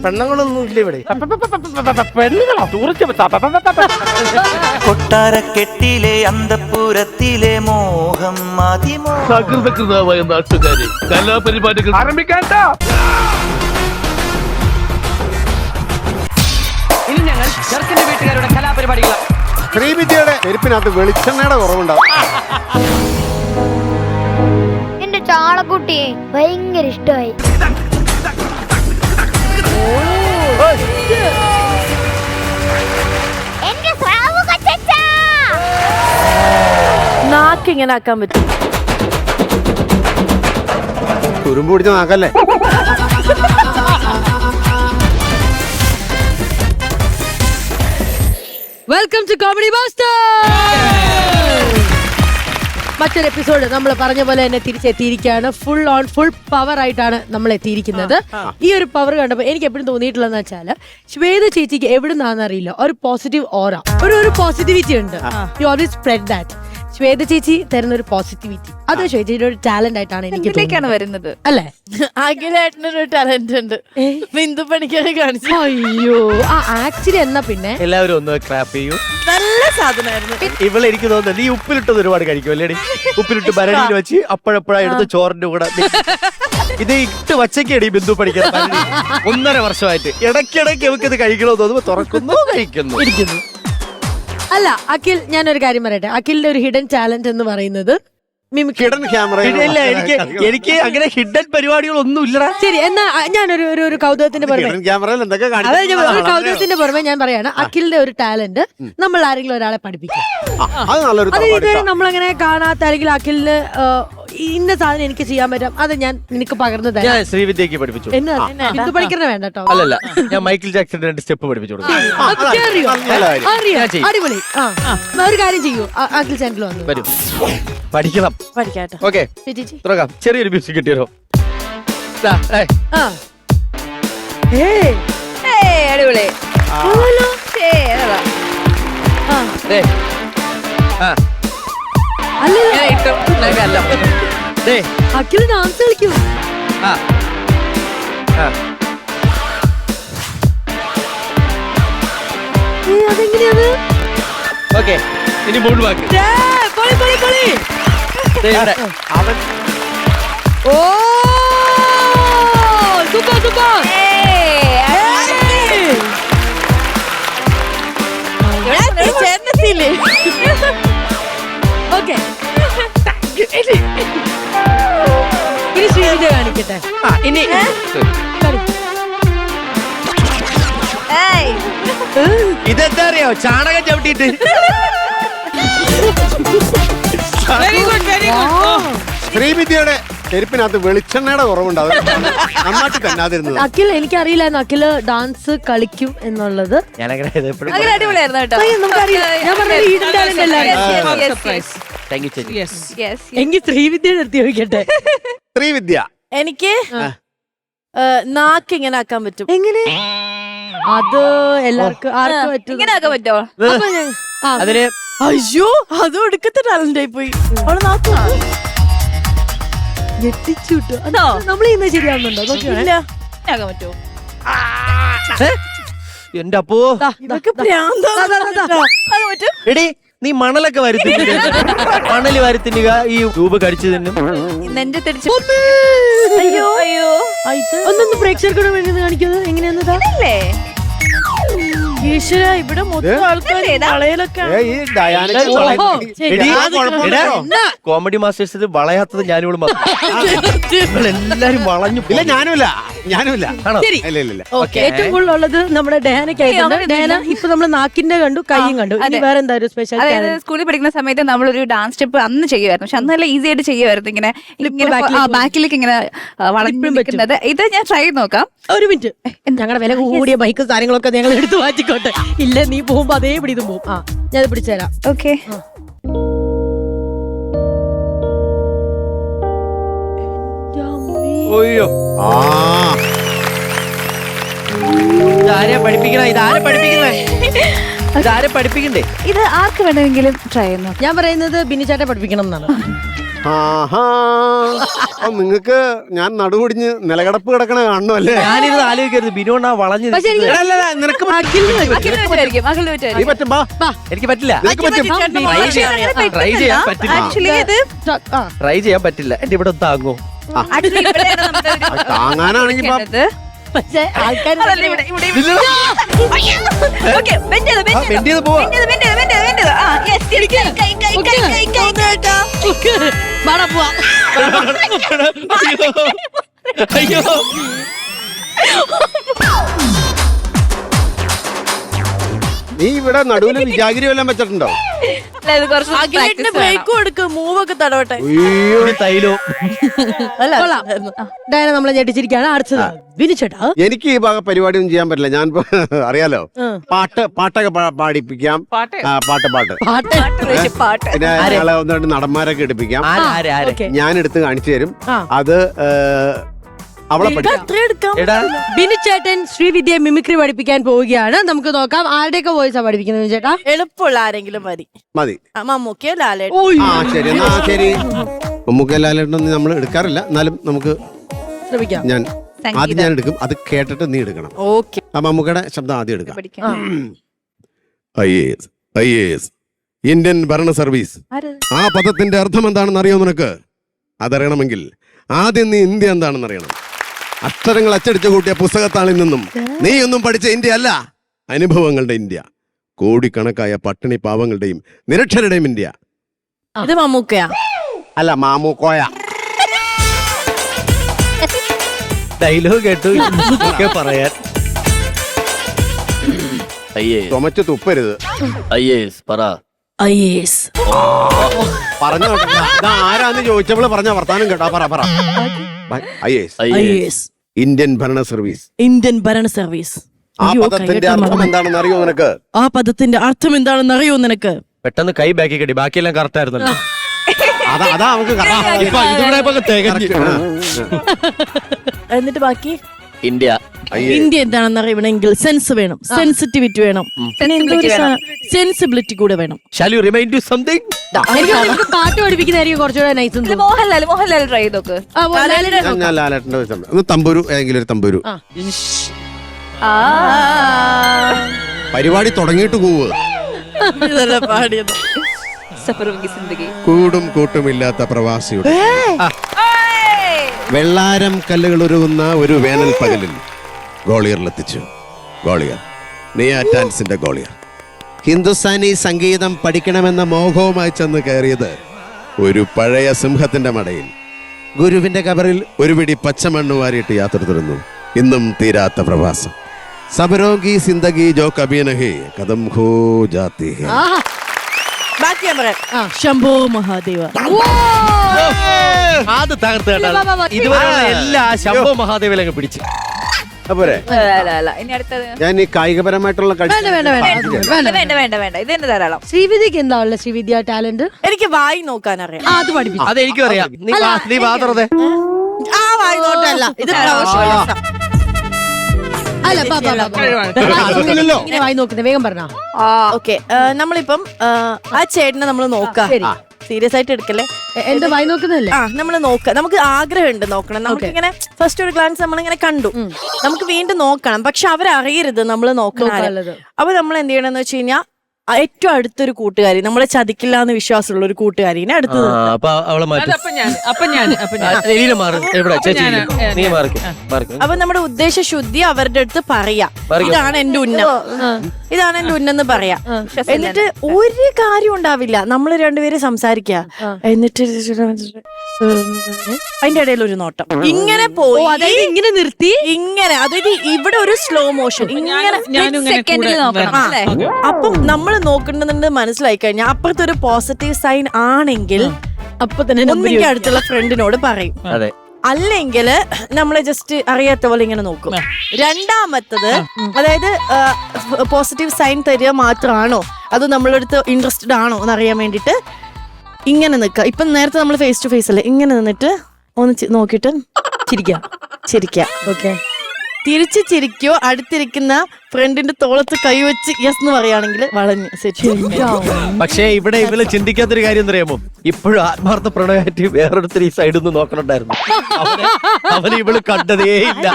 പെണ്ണുങ്ങളൊന്നും ഇല്ല ഇവിടെ. കൊട്ടാരക്കെട്ടിലെ അന്തപുരത്തിലെ മോഹം സകൃതകൃതമായ നാട്ടുകാരെ കലാപരിപാടികൾ ആരംഭിക്കാൻ. ഇനി ഞങ്ങൾ ചെറുക്കന്റെ വീട്ടുകാരുടെ കലാപരിപാടികളാണ്. ശ്രീവിദ്യയുടെ ചെരുപ്പിനകത്ത് വെളിച്ചെണ്ണയുടെ കുറവുണ്ടാവും. എന്റെ ചാളക്കുട്ടിയെ ഭയങ്കര ഇഷ്ടമായി. നാക്ക് ഇങ്ങനെ ആക്കാൻ പറ്റും. തുരുമ്പ് പിടിച്ച നാക്കല്ലേ. Welcome to Comedy Master. മറ്റൊരു എപ്പിസോഡ് നമ്മൾ പറഞ്ഞ പോലെ തന്നെ തിരിച്ചെത്തിയിരിക്കുകയാണ്. ഫുൾ ഓൺ ഫുൾ പവർ ആയിട്ടാണ് നമ്മൾ എത്തിയിരിക്കുന്നത്. ഈ ഒരു പവർ കണ്ടപ്പോൾ എനിക്ക് എപ്പോഴും തോന്നിയിട്ടുള്ളതെന്ന് വെച്ചാൽ ശ്വേത ചേച്ചിക്ക് എവിടുന്നാന്ന് അറിയില്ല, ഒരു പോസിറ്റീവ് ഓറ, ഒരു പോസിറ്റിവിറ്റി ഉണ്ട്. You always spread that. Shweta ചേച്ചി തരുന്ന ഒരു പോസിറ്റിവിറ്റി, അത് ശ്വേതയുടെ ഒരു ടാലന്റ് ആയിട്ടാണ് എനിക്ക് വരുന്നത്. അല്ലേ? അഖിലേട്ടനൊരു ടാലന്റ് ഉണ്ട്, ബിന്ദു പണിക്കാരെ കാണിച്ചു. അയ്യോ, ആക്ച്വലി എന്നാ പിന്നെ എല്ലാവരും ഒന്ന് ക്ലാപ്പ് ചെയ്യൂ. നല്ല സാധനമായിരുന്നു. ഇവളെ എനിക്ക് തോന്നുന്നത് നീ ഉപ്പിലിട്ടത് ഒരുപാട് കഴിക്കും അല്ലേടി? ഉപ്പിലിട്ട് ഭരണിയിൽ വെച്ച് അപ്പോഴപ്പോഴാണ് എടുത്ത് ചോറിന്റെ കൂടെ ഇത് ഇട്ട് വച്ചേക്കടി ബിന്ദു പഠിക്കാൻ 1.5 വർഷമായിട്ട് ഇടയ്ക്കിടയ്ക്ക് നമുക്ക് ഇത് കഴിക്കണമെന്ന് തോന്നുമ്പോ തുറക്കുന്നു, കഴിക്കുന്നു, ഇരിക്കുന്നു. അല്ല അഖിൽ, ഞാനൊരു കാര്യം പറയട്ടെ. അഖിലിന്റെ ഒരു ഹിഡൻ ടാലന്റ് എന്ന് പറയുന്നത് ഹിഡൻ ക്യാമറ. എനിക്ക് അങ്ങനെ ഹിഡൻ പരിപാടികളൊന്നും ഇല്ലടാ. ശരി, എന്നാ ഞാനൊരു കൗതുകത്തിന്റെ പുറമെ ഒരു കൗതുകത്തിന്റെ പുറമെ ഞാൻ പറയാണ്, അഖിലിന്റെ ഒരു ടാലന്റ് നമ്മൾ ആരെങ്കിലും ഒരാളെ പഠിപ്പിക്കും. അത് ഇതുവരെ നമ്മളങ്ങനെ കാണാത്ത, അല്ലെങ്കിൽ അഖിലിന് ഇന്ന സാധനം എനിക്ക് ചെയ്യാൻ പറ്റും, അത് ഞാൻ നിനക്ക് പകർന്നു തരാം. ഞാൻ ശ്രീവിദ്യക്ക് പഠിപ്പിച്ചു. ബിന്ദു പഠിക്കണ വേണ്ട കേട്ടോ. അല്ലല്ല, ഞാൻ മൈക്കിൾ ജാക്സന്റെ 2 സ്റ്റെപ്പ് പഠിപ്പിച്ചു കൊടുക്കും. അടിപൊളി. ഒരു കാര്യം ചെയ്യൂ, അഖിൽ സെന്ററിൽ വന്നു വരും, പഠിക്കണം. പഠിക്കാട്ടോ. ഓക്കെ, തുടങ്ങാം. ചെറിയൊരു മ്യൂസിക് കിട്ടിയോ? അടിപൊളി. അഖിൽ ഡാൻസ് കളിക്കൂ. അതെങ്ങനെയാണ്? ഓക്കെ, ഇനി മൂന്ന് വാക്ക്. അവൻ സൂപ്പർ സൂപ്പർ. ചേർന്നത്തില്ലേ? ഓക്കെ, ഇനി ശ്രീവിദ്യ കാണിക്കട്ടെ. ഇനി ഇതെന്താ അറിയോ? ചാണകം ചവിട്ടിട്ട്. ശ്രീവിദ്യയുടെ ചെരുപ്പിനകത്ത് വെളിച്ചെണ്ണയുടെ കുറവുണ്ടാവും. നന്നായിട്ട് കന്നാതിരുന്നത്. അഖിൽ, എനിക്കറിയില്ലായിരുന്നു അഖില് ഡാൻസ് കളിക്കും എന്നുള്ളത്. ഞാനങ്ങനെ അങ്ങനെ അടിപൊളിയായിരുന്നു കേട്ടോ. എങ്കിൽ ശ്രീവിദ്യ നിർത്തി ചോദിക്കട്ടെ. ശ്രീവിദ്യ, എനിക്ക് നാക്ക് ഇങ്ങനെ ആക്കാൻ പറ്റും. എങ്ങനെ? അത് എല്ലാവർക്കും ആർക്കും പറ്റും. ഇങ്ങനെ ആക്കാൻ പറ്റുമോ? അതിന് അയ്യോ, അതും എടുക്കത്തെ ടാലന്റ് ആയി പോയി. അവിടെ നാക്ക് ഞെട്ടിച്ചുട്ടോ. നമ്മൾ ഇന്ന് ശരിയാവുന്നുണ്ടോ? ഇല്ല, ആക്കാൻ പറ്റുമോ? എന്റെ അപ്പോ ഇതൊക്കെ പറ്റും. എടി, നീ മണലൊക്കെ വരുത്തില്ല. മണല് വരുത്തിന്നുക, ഈ രൂപ കടിച്ചു തന്നെ നെഞ്ച തിരിച്ചു. അയ്യോ അയ്യോ, ഒന്നൊന്ന് പ്രേക്ഷകർക്ക് വേണ്ടി കാണിക്കുന്നത് എങ്ങനെയാന്നല്ലേ? ഈശ്വര, ഇവിടെ മൊത്തം ആൾക്കാർ വളയിലൊക്കെ. കോമഡി മാസ്റ്റേഴ്സിൽ വളയാത്തത് ഞാനിവിടെ എല്ലാരും വളഞ്ഞു. ഇല്ല, ഞാനുമില്ല. ഏറ്റവും കൂടുതൽ ഉള്ളത് നമ്മുടെ ഡയാനയ്ക്കായിട്ടുണ്ട്. ഡയാന, ഇപ്പൊ നമ്മള് നാക്കിന്റെ കണ്ടു, കൈയും കണ്ടു. ഇനി വേറെ എന്താ ഒരു സ്പെഷ്യൽ? അതായത് സ്കൂളിൽ പഠിക്കുന്ന സമയത്ത് നമ്മളൊരു ഡാൻസ് സ്റ്റെപ്പ് അന്ന് ചെയ്യുമായിരുന്നു. പക്ഷെ അന്ന് നല്ല ഈസി ആയിട്ട് ചെയ്യുമായിരുന്നു. ഇങ്ങനെ ബാക്കിലേക്ക് ഇങ്ങനെ വളഞ്ഞിരിക്കുന്നത്. ഇത് ഞാൻ ട്രൈ ചെയ്ത് നോക്കാം. ഒരു മിനിറ്റ്, ഞങ്ങളുടെ വില കൂടിയ ബൈക്ക് കാര്യങ്ങളൊക്കെ ഞങ്ങൾ എടുത്തു മാറ്റിക്കോട്ടെ. ഇല്ല, നീ പോകുമ്പോ അതേ പിടിതും പോകും. ഞാൻ പിടിച്ചു തരാം. ഓക്കെ. ഇതാരെ പഠിപ്പിക്കണ? ഇതാരെ പഠിപ്പിക്കണ്ടേ? ഇത് ആർക്ക് വേണമെങ്കിലും ട്രൈ ചെയ്യുന്നു. ഞാൻ പറയുന്നത് ബിനിച്ചേട്ടനെ പഠിപ്പിക്കണം എന്നാണ്. ആഹാ നിങ്ങക്ക് ഞാൻ നടുപൊടിഞ്ഞ് നിലകിടപ്പ് കിടക്കണ കാണണമല്ലേ? ഞാനിത് ആലോചിക്കരുത്, ബിനോണ്ണ വളഞ്ഞു പക്ഷെ എനിക്ക് അല്ല, അല്ല, നിനക്ക് അഖിലിന് പറ്റുമായിരിക്കും, അഖിലിന് നീ പറ്റുമായിരിക്കും. പറ്റും ബാ. എനിക്ക് പറ്റില്ല. നിനക്ക് പറ്റും. ട്രൈ ചെയ്യാൻ പറ്റില്ല. ആക്ച്വലി ഇത് ട്രൈ ചെയ്യാൻ പറ്റില്ല. എന്റെ ഇവിടെ താങ്ങോ? ആക്ച്വലി ഇവിടെയാണ് നമ്മുടെ ഒരു താങ്ങാനാണെങ്കിൽ ബാ. ചെയ്യുന്നത്. പക്ഷെ ആൾക്കാർ അതല്ല, ഇവിടെ ഓക്കെ, bend ചെയ്ത്, bend ചെയ്ത്. bend ചെയ്ത് പോവാ. Bend ചെയ്ത്, bend ചെയ്ത്, bend ചെയ്ത്, bend ചെയ്ത്. ആ, yes, yes, yes. കൈ, കൈ, കൈ, കൈ, കൈ, കൈ. പോവാ. അയ്യോ നീ ഇവിടെ നടുവിൽ വിജാഗിരി വല്ലതും വെച്ചിട്ടുണ്ടോ? അല്ല, ഇത് കുറച്ച് practice വേണം. മൂവൊക്കെ തടവട്ടെ. അയ്യോ തൈലോ. ഡയന നമ്മളെ ഞെട്ടിച്ചിരിക്കുകയാണ്. അടുത്തത് ബിനിച്ചേട്ടാ. എനിക്ക് ഈ ഭാഗ പരിപാടിയൊന്നും ചെയ്യാൻ പറ്റില്ല. ഞാൻ അറിയാലോ, പാട്ടൊക്കെ പാടിപ്പിക്കാം. പാട്ട്? പാട്ട് പാട്ട് പാട്ട്. പിന്നെ ഞങ്ങളെ ഒന്ന് രണ്ട് നടന്മാരൊക്കെ എടുപ്പിക്കാം. ഓക്കേ. ഞാൻ എടുത്ത് കാണിച്ചു തരും. ആ. അത് അവളെ പഠിക്കാം. എടാ ബിനിച്ചേട്ടൻ ശ്രീവിദ്യ മിമിക്രി പഠിപ്പിക്കാൻ പോവുകയാണ്. നമുക്ക് നോക്കാം ആരുടെയൊക്കെ വോയിസാ പഠിപ്പിക്കുന്നത് ബിനിച്ചേട്ടാ. എളുപ്പമുള്ള ആരെങ്കിലും മതി. മതി. മമ്മൂക്കയോ ലാലേട്ടൻ. ആ ശരി, എന്നാ ശരി. മമ്മൂക്ക ലാലേട്ടൊന്നും നമ്മൾ എടുക്കാറില്ല, എന്നാലും നമുക്ക് ശ്രമിക്കാം. ഞാൻ ആദ്യം ഞാൻ എടുക്കും, അത് കേട്ടിട്ട് നീ എടുക്കണം. ഓക്കെ. ആ മമ്മൂക്കയുടെ ശബ്ദം ആദ്യം എടുക്കാം. പഠിക്കാം. IAS ഇന്ത്യൻ ഭരണ സർവീസ്. ആ പദത്തിന്റെ അർത്ഥം എന്താണെന്ന് അറിയോ നിനക്ക്? അതറിയണമെങ്കിൽ ആദ്യം നീ ഇന്ത്യ എന്താണെന്ന് അറിയണം. അക്ഷരങ്ങൾ അച്ചടിച്ചു കൂട്ടിയ പുസ്തകത്താളിൽ നിന്നും നീ ഒന്നും പഠിച്ച ഇന്ത്യ അല്ല, അനുഭവങ്ങളുടെ ഇന്ത്യ. കോടിക്കണക്കായ പട്ടിണി പാവങ്ങളുടെയും നിരക്ഷരുടെയും ഇന്ത്യ. ഇത് മമ്മൂക്കയാ? അല്ല, മാമൂക്കോയ. ഡയലോഗ് കേട്ടു ഒക്കെ പറയാൻ. ചുമച്ച് തുപ്പരുത്. പറഞ്ഞു ആരാന്ന് ചോദിച്ചപ്പോൾ പറഞ്ഞ വർത്താനം കേട്ടോ. പറ. IAS ഇന്ത്യൻ ഭരണ സർവീസ്. ഇന്ത്യൻ ഭരണ സർവീസ്. ആ പദത്തിന്റെ അർത്ഥം എന്താണെന്ന് അറിയോ നിനക്ക്? ആ പദത്തിന്റെ അർത്ഥം എന്താണെന്ന് അറിയോ നിനക്ക്? പെട്ടെന്ന് കൈ ബാക്കി കെട്ടി, ബാക്കിയെല്ലാം കറക്റ്റ് ആയിരുന്നല്ലോ. അതാ നമുക്ക് എന്നിട്ട് ബാക്കി ഇന്ത്യ. ഇന്ത്യ എന്താണെന്ന് അറിയണമെങ്കിൽ സെൻസ് വേണം, സെൻസിറ്റിവിറ്റി വേണം, സെൻസിബിലിറ്റി കൂടെ വേണം. Shall you remind you something? എനിക്ക് പാട്ട് പഠിപ്പിക്കുന്നതായിരിക്കും കുറച്ചുകൂടെ നൈസ്. ഇത് മോഹൻലാൽ ട്രൈ ചെയ്തോക്ക്. ഞാൻ ലാലേട്ടന്റെ ഒരു സംഭവം. ഒന്ന് തമ്പുരു, ഏതെങ്കിലും ഒരു തമ്പുരു. പരിപാടി തുടങ്ങിയിട്ട് പോവുക. ഇതല്ല പാടിയത്. സഫറും കി സിന്ദഗി. കൂടും കൂട്ടുമില്ലാത്ത പ്രവാസിയുടെ വെള്ളാരം കല്ലുകൾ ഉരുകുന്ന ഒരു വേനൽ പകലിൽ ഗോളിയറിലെത്തിച്ചു. ഗോളിയർ നെയ്യാറ്റാൻസിന്റെ ഗോളിയർ ഹിന്ദുസ്ഥാനി സംഗീതം പഠിക്കണമെന്ന മോഹവുമായി ചെന്ന് കയറിയത് ഒരു പഴയ സിംഹത്തിന്റെ മടയിൽ. ഗുരുവിന്റെ കബറിൽ ഒരു പിടി പച്ചമണ്ണ് വാരിയിട്ട് യാത്ര തുടർന്നു. ഇന്നും തീരാത്ത പ്രവാസം. സബരോഗി സിന്ദഗി ജോ കബി നഹി കദം ഹോ ജാതി ഹൈ. ബാക്കി ഞാൻ പറയാം. ശംഭോ മഹാദേവ. അത് തകർത്ത് കേട്ടാ. ഇതുവരെയുള്ള എല്ലാ ശംഭോ മഹാദേവലങ്ങ് പിടിച്ച്. അപ്പോരെ അല്ല, ഇനി അടുത്തത്. ഞാൻ ഈ കായികപരമായിട്ടുള്ള വേണ്ട. ഇത് തന്നെ ധാരാളം. ശ്രീവിദ്യക്ക് എന്താ ഉള്ള ശ്രീവിദ്യ ടാലന്റ്? എനിക്ക് വായി നോക്കാൻ അറിയാം. അത് പഠിപ്പിക്കും. അത് എനിക്കും അറിയാം. നീ മാത്രതെ ആ വായി നോട്ടല്ല, ഇത് പ്രൊഫഷണൽ. അല്ല ഇങ്ങനെ വായി നോക്കുന്നത് വേഗം പറഞ്ഞോ. ഓക്കെ, നമ്മളിപ്പം ആ ചേട്ടനെ നമ്മൾ നോക്കാം. സീരിയസ് ആയിട്ട് എടുക്കല്ലേ. എന്റെ വായി നോക്കുന്നതല്ലേ? നമ്മള് നോക്കാം. നമുക്ക് ആഗ്രഹമുണ്ട് നോക്കണം. നമുക്കിങ്ങനെ ഫസ്റ്റ് ഒരു ഗ്ലാൻസ് നമ്മളിങ്ങനെ കണ്ടു, നമുക്ക് വീണ്ടും നോക്കണം. പക്ഷെ അവരറിയരുത് നമ്മൾ നോക്കണം. അപ്പൊ നമ്മൾ എന്ത് ചെയ്യണമെന്ന് വെച്ച് കഴിഞ്ഞാൽ ഏറ്റവും അടുത്തൊരു കൂട്ടുകാരി, നമ്മളെ ചതിക്കില്ല എന്ന് വിശ്വാസമുള്ള ഒരു കൂട്ടുകാരിനെ അടുത്ത് അപ്പൊ നമ്മുടെ ഉദ്ദേശ ശുദ്ധി അവരുടെ അടുത്ത് പറയാ, ഇതാണ് എന്റെ ഉന്നെന്ന് പറയാ. എന്നിട്ട് ഒരു കാര്യം ഉണ്ടാവില്ല, നമ്മൾ രണ്ടുപേരും സംസാരിക്കുക. എന്നിട്ട് അതിന്റെ ഇടയിൽ ഒരു നോട്ടം ഇങ്ങനെ പോയി, അതായത് ഇങ്ങനെ നിർത്തി, ഇങ്ങനെ, അതായത് ഇവിടെ ഒരു സ്ലോ മോഷൻ ഇങ്ങനെ. അപ്പം നമ്മൾ നോക്കണ്ടെന്ന് മനസ്സിലായി കഴിഞ്ഞാൽ അപ്പുറത്തെ ഒരു പോസിറ്റീവ് സൈൻ ആണെങ്കിൽ അപ്പൊ തന്നെ ഒന്നിന്റെ അടുത്തുള്ള ഫ്രണ്ടിനോട് പറയും. അല്ലെങ്കിൽ നമ്മളെ ജസ്റ്റ് അറിയാത്ത പോലെ ഇങ്ങനെ നോക്കും. രണ്ടാമത്തത്, അതായത് പോസിറ്റീവ് സൈൻ തരിക മാത്രമാണോ അത് നമ്മളടുത്ത് ഇൻട്രസ്റ്റഡ് ആണോ എന്നറിയാൻ വേണ്ടിട്ട് ഇങ്ങനെ നിൽക്കുക. ഇപ്പൊ നേരത്തെ നമ്മൾ ഫേസ് ടു ഫേസ് അല്ലേ, ഇങ്ങനെ നിന്നിട്ട് ഒന്ന് നോക്കിട്ട് ചിരിക്കാം. ഓക്കെ. തിരിച്ചു ചിരിക്കോ അടുത്തിരിക്കുന്ന ഫ്രണ്ടിന്റെ തോളത്ത് കൈവച്ച് യെസ് എന്ന് പറയുകയാണെങ്കിൽ വളഞ്ഞ് സെറ്റ്. പക്ഷേ ഇവിടെ ഇവര് ചിന്തിക്കാത്തൊരു കാര്യം എന്തറിയാമോ, ഇപ്പോഴും ആത്മാർത്ഥ പ്രണയമായിട്ട് വേറൊരുത്തർ ഈ സൈഡിൽ നിന്ന് നോക്കണുണ്ടായിരുന്നു. അവന് ഇവള് കണ്ടതേ ഇല്ല,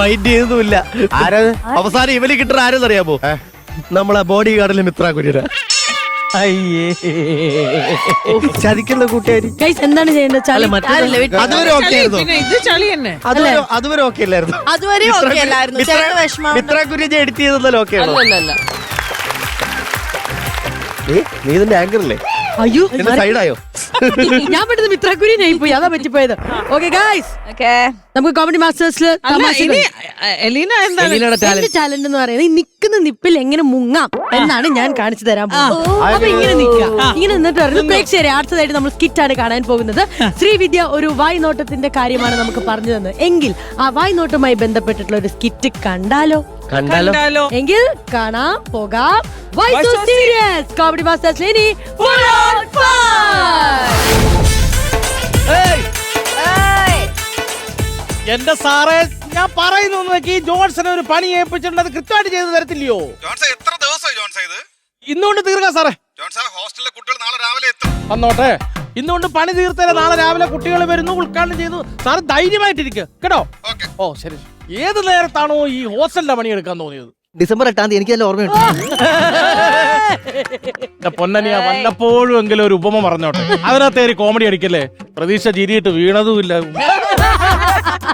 മൈൻഡ് ചെയ്തൊന്നുമില്ല. അവസാനം ഇവന് കിട്ടുന്ന ആരെന്നറിയാമോ, നമ്മളെ ബോഡി ഗാർഡിലെ മിത്ര കുര്യരാ. അയ്യേ ചതിക്കുന്ന കൂട്ടുകാരി. എന്താണ് ചെയ്യേണ്ടത്? അതുവരെ ഓക്കെ ആയിരുന്നു, അതുവരെ ഓക്കെ അല്ലായിരുന്നു. അതുവരെ ഓക്കെ അല്ലായിരുന്നു. ചിലർക്ക് വിഷമം. മിത്ര കുര്യൻ എഡിറ്റ് ചെയ്തല്ലോ ഓക്കെ ആണോ? നീ ഇതിന്റെ ആങ്കർ അല്ലേ? അയ്യോ സൈഡായോ? ഞാൻ പെട്ടെന്ന് മിത്രക്കുരിനായി പോയി, അതാ പറ്റിപ്പോയത്. ഓക്കെ ഗൈസ്, നമുക്ക് കോമഡി മാസ്റ്റേഴ്സിൽ ടാലന്റ് എന്ന് പറയുന്നത് ഈ നിൽക്കുന്ന നിപ്പിൽ എങ്ങനെ മുങ്ങാം എന്നാണ് ഞാൻ കാണിച്ചു തരാൻ പോകുന്നത്. അപ്പൊ ഇങ്ങനെ നിൽക്കാം, ഇങ്ങനെ നിന്നിട്ട് പറയുന്നത് പ്രേക്ഷകരെ അടുത്തതായിട്ട് നമ്മൾ സ്കിറ്റാണ് കാണാൻ പോകുന്നത്. ശ്രീവിദ്യ ഒരു വായ്നോട്ടത്തിന്റെ കാര്യമാണ് നമുക്ക് പറഞ്ഞു തന്നത്. എങ്കിൽ ആ വായ്നോട്ടവുമായി ബന്ധപ്പെട്ടിട്ടുള്ള ഒരു സ്കിറ്റ് കണ്ടാലോ? എങ്കിൽ കാണാം, പോകാം. Why so serious? Comedy Masters ഇനി full on fun. എന്റെ സാറേ, ഞാൻ പറയുന്നു നോക്കി, ജോൺസൺ ഒരു പണി ഏൽപ്പിച്ചിട്ടുണ്ട്, അത് കൃത്യമായിട്ട് ചെയ്ത് തരത്തില്ലയോ? എത്ര ദിവസമായി ജോൺസൺ ഇത്? ഇന്നുകൊണ്ട് തീർക്കാം സാറേ. ജോൺസൺ, ഹോസ്റ്റലിലെ കുട്ടികൾ നാളെ രാവിലെ എത്തും. വന്നോട്ടെ, ഇന്നുകൊണ്ട് പണി തീർത്തേ. നാളെ രാവിലെ കുട്ടികൾ വരുന്നു, ഉദ്ഘാടനം ചെയ്തു. സാറ് ധൈര്യമായിട്ടിരിക്കുക കേട്ടോ. ഓ ശരി. ഏത് നേരത്താണോ ഈ ഹോസ്റ്റലിന്റെ പണി എടുക്കാൻ തോന്നിയത്? ഡിസംബർ 8 എനിക്ക് നല്ല ഓർമ്മയുണ്ട്. പൊന്നനിയ വല്ലപ്പോഴും എങ്കിലും ഒരു ഉപമ പറഞ്ഞോട്ടെ, അതിനകത്തേരി കോമഡി അടിക്കല്ലേ. പ്രതീക്ഷ ചിരിയിട്ട് വീണതുമില്ല.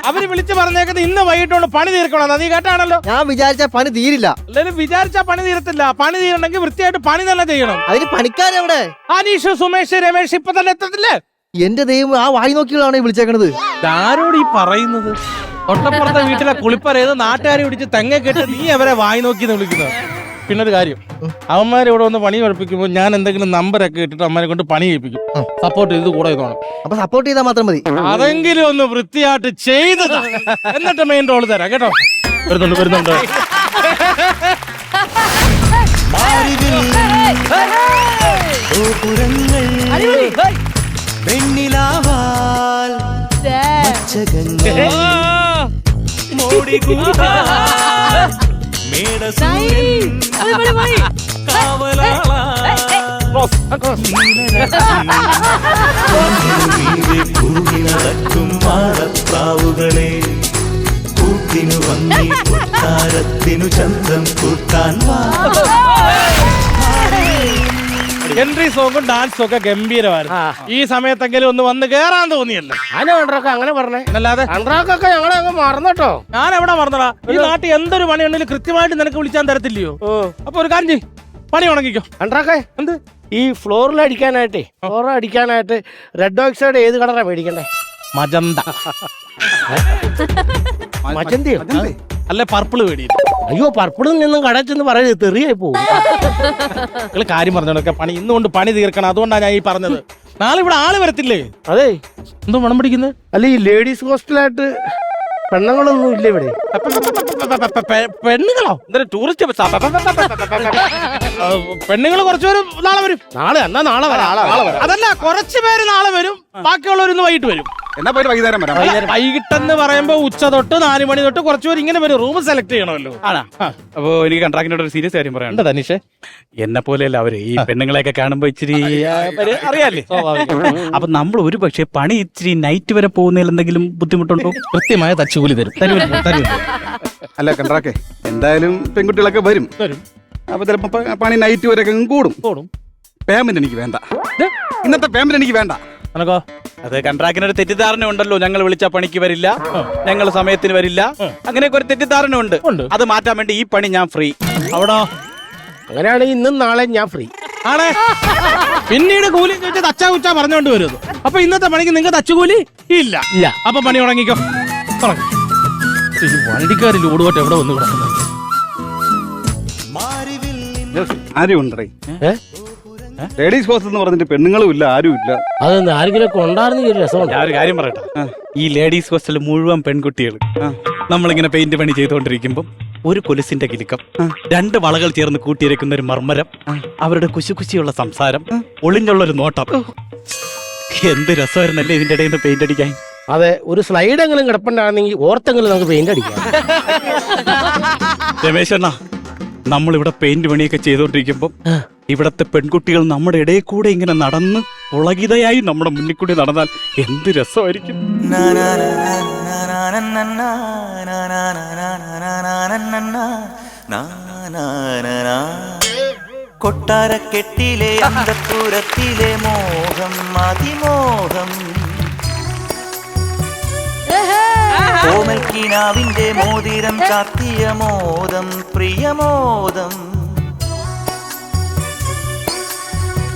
അവര് വിളിച്ചു പറഞ്ഞേക്കുന്നത് ഇന്ന് വൈകിട്ടോണ്ട് പണി തീർക്കണം. നീ കേട്ടാണല്ലോ. ഞാൻ വിചാരിച്ച പണി തീരില്ല. എല്ലാരും വിചാരിച്ചാ പണി തീരത്തില്ല. പണി തീരണമെങ്കിൽ വൃത്തിയായിട്ട് പണി തന്നെ ചെയ്യണം. അതിന് പണിക്കാരെവിടെ? അനീഷ്, സുമേഷ്, രമേഷ് ഇപ്പൊ തന്നെ എത്തത്തില്ലേ? എന്റെ ദൈവം, ആ വായി നോക്കികളാണ് വിളിച്ചേക്കണത്. ആരോട് ഈ പറയുന്നത്? തൊട്ടപ്പുറത്തെ വീട്ടിലെ കുളിപ്പറയത് നാട്ടുകാരെ പിടിച്ച് തെങ്ങ കെട്ട് നീ അവരെ വായി നോക്കി വിളിക്കുന്നത്. പിന്നൊരു കാര്യം, അവന്മാർ ഇവിടെ വന്ന് പണി പഠിപ്പിക്കുമ്പോൾ ഞാൻ എന്തെങ്കിലും നമ്പരൊക്കെ ഇട്ടിട്ട് അമ്മനെ കൊണ്ട് പണി ചെയ്യിപ്പിക്കും. സപ്പോർട്ട് ചെയ്ത് കൂടെ ഇതോണം. അപ്പൊ സപ്പോർട്ട് ചെയ്താൽ മാത്രം മതി. അതെങ്കിലും ഒന്ന് വൃത്തിയായിട്ട് ചെയ്ത് എന്നിട്ട് മെയിൻ റോള് തരാം കേട്ടോ. വരുന്നുണ്ട്. മാടപ്രാവുകളെ കൂട്ടിനു വന്നി കൊട്ടാരത്തിനു ചന്തം കൂട്ടാൻ. എൻട്രി സോങ്ങും ഡാൻസും ഒക്കെ ഗംഭീരമായിരുന്നു. ഈ സമയത്തെങ്കിലും ഒന്ന് വന്ന് കേറാൻ തോന്നിയല്ലോ. അങ്ങനെ പറഞ്ഞേ, അല്ലാതെ ഞങ്ങളെ അങ്ങ് മറന്നോട്ടോ. ഞാൻ എവിടെ മറന്നടാ? ഈ നാട്ടിൽ എന്തൊരു പണി ഉണ്ടെങ്കിലും കൃത്യമായിട്ട് നിനക്ക് വിളിച്ചാൻ തരത്തില്ലയോ? അപ്പൊ ഒരു കാര്യം ചെയ്യ്, പണി ഉണങ്ങിക്കോ. അൻട്രാക്കെ എന്ത് ഈ ഫ്ലോറിൽ അടിക്കാനായിട്ട് റെഡ് ഓക്സൈഡ് ഏത് കളറാ മേടിക്കണ്ടേ? മജന്ത. മജന്തയോ? അല്ലെ പർപ്പിള് മേടിയില്ല. അയ്യോ, പർപ്പിളിൽ നിന്നും കടയിൽ ചെന്ന് പറയുന്നത് തെറിയായി പോകും. നിങ്ങൾ കാര്യം പറഞ്ഞോളൊക്കെ, പണി ഇന്നുകൊണ്ട് പണി തീർക്കണം. അതുകൊണ്ടാണ് ഞാൻ ഈ പറഞ്ഞത്. നാളെ ഇവിടെ ആള് വരത്തില്ലേ? അതെ. എന്തോ മണം പിടിക്കുന്നത്? അല്ല, ഈ ലേഡീസ് ഹോസ്റ്റലായിട്ട് പെണ്ണുങ്ങളൊന്നും ഇല്ല ഇവിടെ. പെണ്ണുങ്ങളോ? ടൂറിസ്റ്റ് പെണ്ണുങ്ങൾ കുറച്ചുപേരും നാളെ വരും. നാളെ വരാം. അതല്ല, കുറച്ചു പേര് നാളെ വരും, ബാക്കിയുള്ളവർ വൈകിട്ട് വരും. എന്നാ പോയിട്ട് വൈകുന്നേരം വരാം. വൈകിട്ടെന്ന് പറയുമ്പോ ഉച്ച തൊട്ട് 4 മണി തൊട്ട് കുറച്ചുപേർ ഇങ്ങനെ വരും. റൂം സെലക്ട് ചെയ്യണമല്ലോ. അപ്പൊ എനിക്ക് കൺട്രാക്ടിനോട് ഒരു സീരിയസ് കാര്യം പറയാനുണ്ട്. തനീഷേ, എന്നെ പോലെയല്ല അവര് ഈ പെണ്ണുങ്ങളെയൊക്കെ കാണുമ്പോ ഇച്ചിരി അറിയാല്ലേ. അപ്പൊ നമ്മൾ ഒരു പക്ഷേ പണി ഇച്ചിരി നൈറ്റ് വരെ പോകുന്നതിൽ എന്തെങ്കിലും ബുദ്ധിമുട്ടുണ്ടോ? കൃത്യമായ തച്ചുകൂലി തരും. അല്ല കൺട്രാക്ടേ, എന്തായാലും പെൺകുട്ടികളൊക്കെ വരും. അപ്പൊ ചിലപ്പോ പണി നൈറ്റ് വരെയൊക്കെ കൂടും. പേയ്മെന്റ് എനിക്ക് വേണ്ട. ഇന്നത്തെ പേയ്മെന്റ് എനിക്ക് വേണ്ട. അത് കൺട്രാക്ടിനൊരു തെറ്റിദ്ധാരണ ഉണ്ടല്ലോ. ഞങ്ങൾ വിളിച്ച പണിക്ക് വരില്ല, ഞങ്ങൾ സമയത്തിന് വരില്ല, അങ്ങനെയൊക്കെ ഒരു തെറ്റിദ്ധാരണ ഉണ്ട്. അത് മാറ്റാൻ വേണ്ടി ഈ പണി ഞാൻ ഫ്രീ. അവിടോ അങ്ങനെയാണെങ്കിൽ ഇന്നും നാളെ ഞാൻ ഫ്രീ ആണ്. പിന്നീട് കൂലി ചോദിച്ചാൽ തച്ചാ കുച്ചാ പറഞ്ഞോണ്ട് വരും. അപ്പൊ ഇന്നത്തെ പണിക്ക് നിങ്ങൾക്ക് തച്ചുകൂലി ഇല്ല. അപ്പൊ പണി തുടങ്ങിക്കോ. വണ്ടിക്കാർ ലോഡുപോട്ട് എവിടെ വന്നു കിടക്കുന്നത്? ആരും ഉണ്ടേ? ലേഡീസ് ഹോസ്റ്റൽ എന്ന് പറഞ്ഞിട്ട് പെണ്ണുങ്ങളും ഇല്ല, ആരും ഇല്ല. അതൊന്നും ആരെങ്കിലും ഉണ്ടായിരുന്ന രസമുണ്ട്. ഞാൻ ഒരു കാര്യം പറയട്ടെ, ഈ ലേഡീസ് ഹോസ്റ്റലിൽ മുഴുവൻ പെൺകുട്ടികൾ നമ്മളിങ്ങനെ പെയിന്റ് പണി ചെയ്തുകൊണ്ടിരിക്കുമ്പോൾ ഒരു കൊലുസിന്റെ കിലുക്കം, 2 വളകൾ ചേർന്ന് കൂട്ടിയിരിക്കുന്ന ഒരു മർമ്മരം, അവരുടെ കുശുകുശിയുള്ള സംസാരം, ഒളിഞ്ഞുള്ള ഒരു നോട്ടം. എന്ത് രസമായിരുന്നല്ലേ ഇതിന്റെ ഇടയിൽ നിന്ന് പെയിന്റ് അടിക്കാൻ. അതെ, ഒരു സ്ലൈഡെങ്കിലും കിടപ്പുണ്ടാണെങ്കിൽ ഓർത്തെങ്കിലും നമുക്ക് പെയിന്റ് അടിക്കാം. രമേശണ്ണ, നമ്മളിവിടെ പെയിന്റ് പണിയൊക്കെ ചെയ്തോണ്ടിരിക്കുമ്പോ ഇവിടത്തെ പെൺകുട്ടികൾ നമ്മുടെ ഇടയിൽ കൂടെ ഇങ്ങനെ നടന്ന് പുളകിതയായി നമ്മുടെ മുന്നിൽ കൂടി നടന്നാൽ എന്ത് രസമായിരിക്കും. കൊട്ടാരക്കെട്ടിലെ അന്തപുരത്തിലെ മോഹം അതിമോഹം, കോമൽക്കിനാവിന്റെ മോതിരം ചാത്തിയ മോദം പ്രിയമോദം,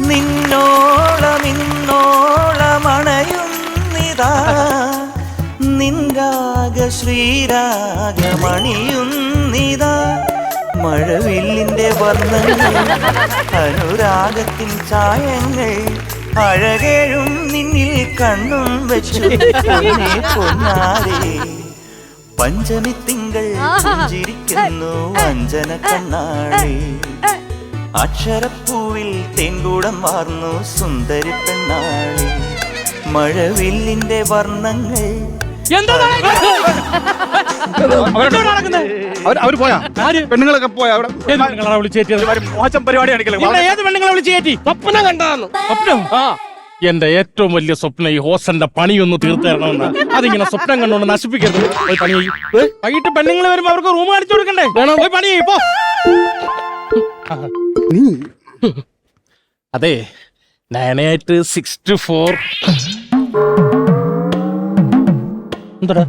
നിന്നോളമിന്നോളമണയുന്നിതാ നിൻരാഗ ശ്രീരാഗമണിയുന്നിതാ, മഴവില്ലിന്റെ വർണ്ണങ്ങൾ അനുരാഗത്തിൻ ചായങ്ങൾ, അഴകേഴും നിന്നിൽ കണ്ണും വെച്ചു പൊന്നാരേ, പഞ്ചമി തിങ്കൾ പുഞ്ചിരിക്കുന്നു അഞ്ജന കണ്ണാളേ, അക്ഷരപ്പൂവിൽ തേൻകൂടം വാർന്നു സുന്ദരി പെണ്ണാളേ, മഴവില്ലിന്റെ വർണ്ണങ്ങൾ. അവര് പോയാ? പെണ്ണുങ്ങളൊക്കെ പോയാ? അവിടെ മോശം പരിപാടിയാണ്. ഏത് പെണ്ണുങ്ങളെ വിളിച്ച് കയറ്റി? സ്വപ്നം കണ്ടാന്ന്. സ്വപ്നം? എന്റെ ഏറ്റവും വലിയ സ്വപ്നം ഈ ഹോസ്റ്റലിന്റെ പണിയൊന്ന് തീർത്തു തരണമെന്ന്. അതിങ്ങനെ സ്വപ്നം കണ്ടുകൊണ്ട് നശിപ്പിക്കരുത്. പോയി പണി ചെയ്യും. വൈകിട്ട് പെണ്ണുങ്ങൾ വരുമ്പോ അവർക്ക് റൂം കാണിച്ചു കൊടുക്കണ്ടേ? പോയി പണി ചെയ്യും. ഇപ്പോ അതെ, 9864. എന്താടാ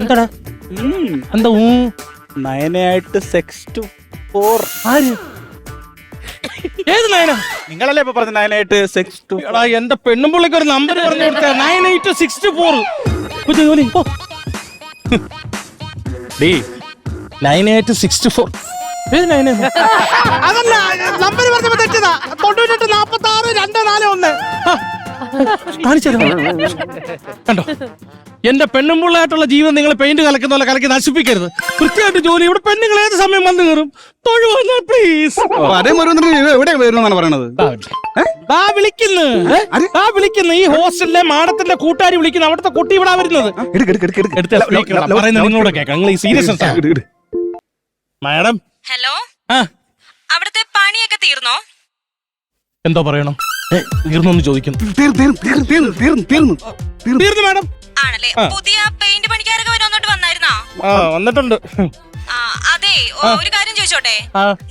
എന്താടാ എന്താ 9864? ആര്? ഏത് നയന? നിങ്ങളല്ലേ ഇപ്പൊ പറഞ്ഞ 9862? എടാ, എന്റെ പെണ്ണുമ്പിള്ളിക്ക് ഒരു നമ്പർ പറഞ്ഞു കൊടുത്ത 9864. 9864. അതല്ല, നമ്പർ പറഞ്ഞപ്പോ തെറ്റിയതാ. 98 46 241. കാണിച്ചോ കണ്ടോ? എന്റെ പെണ്ണുമ്പിള്ളായിട്ടുള്ള ജീവിതം നിങ്ങൾ പെയിന്റ് കലക്കുന്ന പോലെ കലക്കി നശിപ്പിക്കരുത്. കൃത്യമായിട്ട് ജോലി. ഇവിടെ പെണ്ണുങ്ങൾ ഏത് സമയം വന്ന് കയറും. പ്ലീസ്. എവിടെ വരുന്നാണ് പറയണത്? വിളിക്കുന്നു ഈ ഹോസ്റ്റലിലെ മാഡത്തിന്റെ കൂട്ടുകാരി വിളിക്കുന്നു. അവിടുത്തെ കുട്ടി ഇവിടെ വരുന്നത്. പറയുന്നത് നിങ്ങളോട് കേൾക്കാം. നിങ്ങൾ ഈ സീരിയസ് മാഡം. ഹലോ, അവിടുത്തെ പണിയൊക്കെ തീർന്നോ? എന്തോ പറയണം? തീർന്നു ചോദിക്കുന്നു. തീർന്നു മാഡം. ആണല്ലേ? പുതിയ പെയിന്റ് പണിക്കാരൊക്കെ വന്നായിരുന്നോ? വന്നിട്ടുണ്ട്. അതെ, ഒരു കാര്യം ചോദിച്ചോട്ടെ?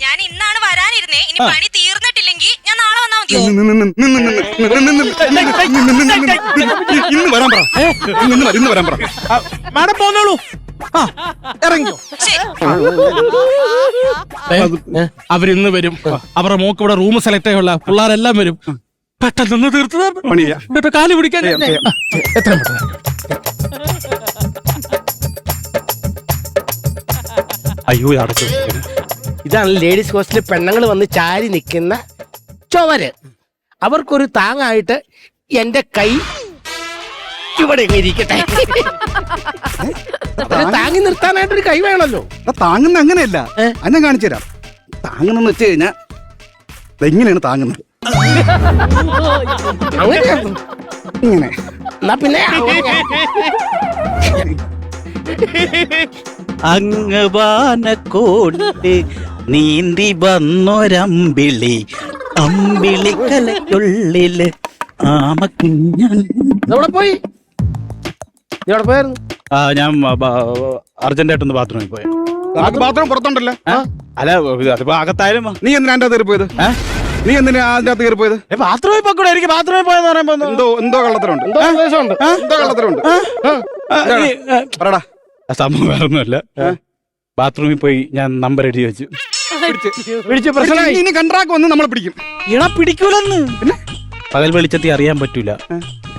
ഞാൻ ഇന്നാണ് വരാനിരുന്നേ. ഇനി പണി തീർന്നിട്ടില്ലെങ്കിൽ ഞാൻ നാളെ വന്നാ മതിയോ? ഇന്ന് വരാൻ പറ. മാഡം പോന്നോളൂ. ഇറങ്ങിയോ? അവരിന്ന് വരും. അവരുടെ മോക്ക് ഇവിടെ റൂം സെലക്ട് ചെയ്യാനുള്ള പിള്ളേരെല്ലാം വരും. പെട്ടെന്ന് തീർത്ത് കാല് പിടിക്കാൻ. എത്ര അയ്യോ, അടച്ചു. ഇതാണ് ലേഡീസ് ഹോസ്റ്റലിൽ പെണ്ണുങ്ങൾ വന്ന് ചാരി നിൽക്കുന്ന ചുവര്. അവർക്കൊരു താങ്ങായിട്ട് എന്റെ കൈ ഇവിടെ ഇരിക്കട്ടെ. താങ്ങി നിർത്താനായിട്ടൊരു കൈ വേണമല്ലോ. താങ്ങുന്ന അങ്ങനെയല്ല, അന്നെ കാണിച്ചു തരാം. താങ്ങുന്നെന്ന് വെച്ച് കഴിഞ്ഞാ എങ്ങനെയാണ് താങ്ങുന്നത്? ഇങ്ങനെ. എന്നാ പിന്നെ അങ്ങ് വാനക്കോട്ട് നീന്തി വന്നൊരമ്പിളി, അമ്പിളിക്കലയ്ക്കുള്ളില് ആമക്കുഞ്ഞൻ. പോയി ഇവിടെ പോയായിരുന്നു. ഞാൻ അർജന്റായിട്ടൊന്ന് ബാത്റൂമിൽ പോയ. ബാത്റൂം പുറത്തുണ്ടല്ലോ. അല്ല, അതിപ്പോ അകത്തായാലും. നീ എന്തിനാ അതിന്റെ കയറി പോയത്? നീ എന്തിനാ അതിന്റെ അകത്ത് കയറി പോയത്? ബാത്റൂമിൽ പോയിക്കൂടെ? എനിക്ക് ബാത്റൂമിൽ പോയെന്ന് പറയുമ്പോ എന്തോ കള്ളത്തരമുണ്ട്. എന്തോ കള്ളത്തരമുണ്ട്. പറടാ. സംഭവം വേറൊന്നുമല്ല. ബാത്റൂമിൽ പോയി ഞാൻ നമ്പർ എഴുതി വെച്ചു. ഇനി കണ്ട്രാക്ക് വന്ന് നമ്മളെ പിടിക്കും. പിടിക്കൂലെന്ന്. പകൽ വെളിച്ചത്തിൽ അറിയാൻ പറ്റൂല.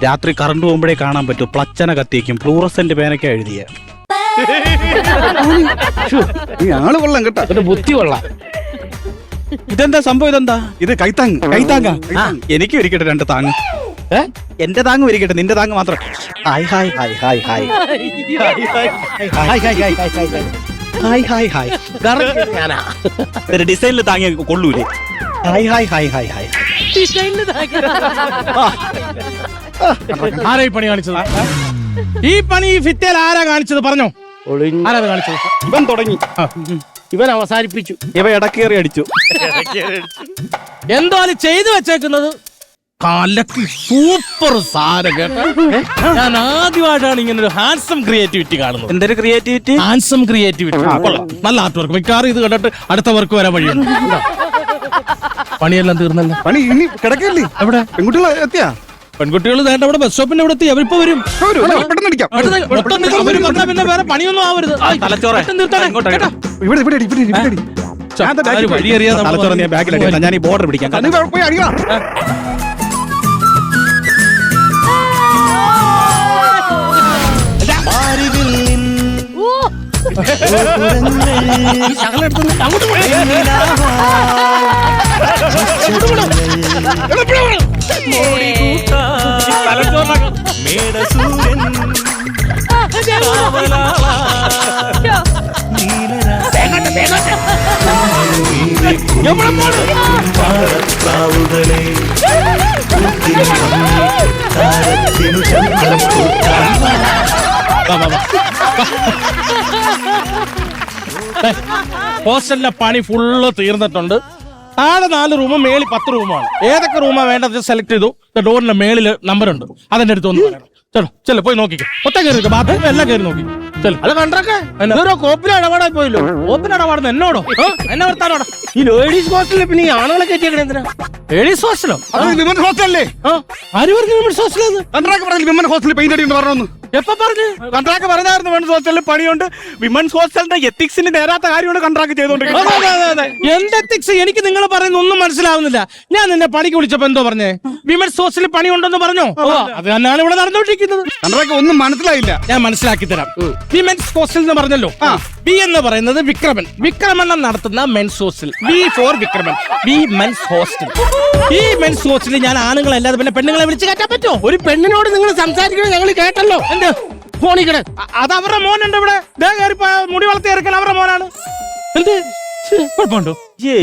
രാത്രി കറണ്ട് പോകുമ്പോഴേ കാണാൻ പറ്റൂ. പ്ലച്ചന കത്തിയേക്കും. ഫ്ലൂറസെന്റ് പേനൊക്കെ എഴുതിയ. ആള് കൊള്ളാം കേട്ടോ. ബുദ്ധി കൊള്ളാം. ഇതെന്താ സംഭവം? ഇതെന്താ? ഇത് കൈത്താങ്. എനിക്ക് ഇരിക്കട്ടെ 2 താങ്ങ്. എന്റെ താങ്ങ് ഇരിക്കട്ടെ, നിന്റെ താങ്ങ് മാത്രം. Hi hi hi hi hi hi hi hi. ഡിസൈനിൽ താങ്ങി കൊള്ളൂലേ? Hi hi hi hi hi. ആരാ ഈ പണി കാണിച്ചത്? ഈ പണി ഈ ഫിത്തേൽ ആരാ കാണിച്ചത് പറഞ്ഞോ? ആരാ കാണിച്ചത്? ഇവൻ തുടങ്ങി, ഇവൻ അവസാനിപ്പിച്ചു. ഇവ ഇടക്കേറി അടിച്ചു. എന്തോ അത് ചെയ്തു വെച്ചേക്കുന്നത് കലക്കി സൂപ്പർ സാരം കേട്ടോ. ഞാൻ ആദ്യമായിട്ടാണ് ഇങ്ങനെ ഒരു ഹാൻസം ക്രിയേറ്റിവിറ്റി കാണുന്നത്. എന്തൊരു ക്രിയേറ്റിവിറ്റി? Handsome creativity. കൊള്ളാം, നല്ല ആർട്ട് വർക്ക്. മിക്കവാറും ഇത് കണ്ടിട്ട് അടുത്ത വർക്ക് വരാൻ വഴിയുണ്ട്. പണിയെല്ലാം തീർന്നല്ലോ. പണി ഇനി കിടക്കല്ലേ? എവിടെ പെൺകുട്ടികൾ എത്തിയാ? പെൺകുട്ടികൾ നേരത്തെ അവിടെ ബസ് സ്റ്റോപ്പിന്റെ അവിടെ എത്തി. അവരിപ്പോ വരും. പെട്ടെന്ന് അടിക്കാം. മൊത്തം തീർക്കാൻ വരും. പറഞ്ഞാ പിന്നെ വേറെ പണിയൊന്നും ആവരുത്. തലച്ചോറെ ഇവിടെ ഇവിടെ അടി, ഇവിടെ അടി, ഇവിടെ അടി. വഴിയറിയാതെ തലച്ചോറെ ഞാൻ ബാക്കിലടിക്കാം. ഞാൻ ഈ ബോർഡർ പിടിക്കാം. നീ പോയി അടിയാ. ഹോസ്റ്റലിലെ പണി ഫുള്ള് തീർന്നിട്ടുണ്ട്. താഴെ 4 റൂമും മേളിൽ 10 റൂമാണ്. ഏതൊക്കെ റൂമാ വേണ്ടത് സെലക്ട് ചെയ്തു. ഡോറിന്റെ മേളിൽ നമ്പർ ഉണ്ട്, അതെന്റെ അടുത്ത് ഒന്ന് പറയണം. ചലോ ചെല്ലോ പോയി നോക്കിക്കോ. ഒറ്റ കയറി ബാത്റൂം എല്ലാം കയറി നോക്കി. അത് കണ്ടൊക്കെ കോപ്പിൽ ഇടപാടായി പോയല്ലോ. ഓപ്പൻ ഇടപാടുന്നു എന്നോടോ? എന്നെ വർത്താനോടാ? ഈ ലേഡീസ് ഹോസ്റ്റലിൽ പിന്നെ ഈ ആണുങ്ങളെ കയറ്റിയേക്കണേ എന്തിനാ? ലേഡീസ് ഹോസ്റ്റലോ? വിമൻസ് ഹോസ്റ്റലല്ലേ? ആര് പറഞ്ഞു വിമൻസ് ഹോസ്റ്റൽ? കണ്ട്രാക്ട് പറഞ്ഞു വിമൻസ് ഹോസ്റ്റലിൽ പെയിന്റ് അടി പറഞ്ഞു. എപ്പോ പറഞ്ഞു? കൺട്രാക്ട് പറഞ്ഞായിരുന്നു വിമൻസ് ഹോസ്റ്റലിൽ പണിയുണ്ട്. വിമൻസ് ഹോസ്റ്റലിന്റെ എത്തിക്സിന് നേരാത്ത കാര്യമാണ് കൺട്രാക്ട് ചെയ്തോണ്ടിരിക്കുന്നത്. എന്റെ എത്തിക്സ് എനിക്ക് നിങ്ങൾ പറയുന്ന ഒന്നും മനസ്സിലാവുന്നില്ല. ഞാൻ നിന്നെ പണിക്ക് വിളിച്ചപ്പോ എന്തോ പറഞ്ഞേ? വിമൻസ് ഹോസ്റ്റലിൽ പണിയുണ്ടെന്ന് പറഞ്ഞോ? അത് തന്നെയാണ് ഇവിടെ നടന്നുകൊണ്ടിരിക്കുന്നത്. കണ്ട്രാക്ട് ഒന്നും മനസ്സിലായില്ല. ഞാൻ മനസ്സിലാക്കി തരാം. വിമൻസ് ഹോസ്റ്റൽ എന്ന് പറഞ്ഞല്ലോ. ബി എന്ന് പറയുന്നത് വിക്രമൻ. വിക്രമണ്ണം നടത്തുന്ന men's hostel. B for Vikraman. B men's hostel. ഈ മെൻസ് ഹോസ്റ്റലിൽ ഞാൻ ആണുങ്ങളല്ലാതെ പിന്നെ പെണ്ണുങ്ങളെ വിളിച്ച് കയറ്റാൻ പറ്റുമോ? ഒരു പെണ്ണിനോട് നിങ്ങൾ സംസാരിക്കുന്നത് ഞങ്ങൾ കേട്ടല്ലോ. എന്ത് ഫോണിക്കടെ? അത് അവരുടെ മോനുണ്ട് ഇവിടെ. മുടി വളർത്തി ഇറക്കാൻ അവരുടെ മോനാണ്. എന്ത് കുഴപ്പമുണ്ടോ?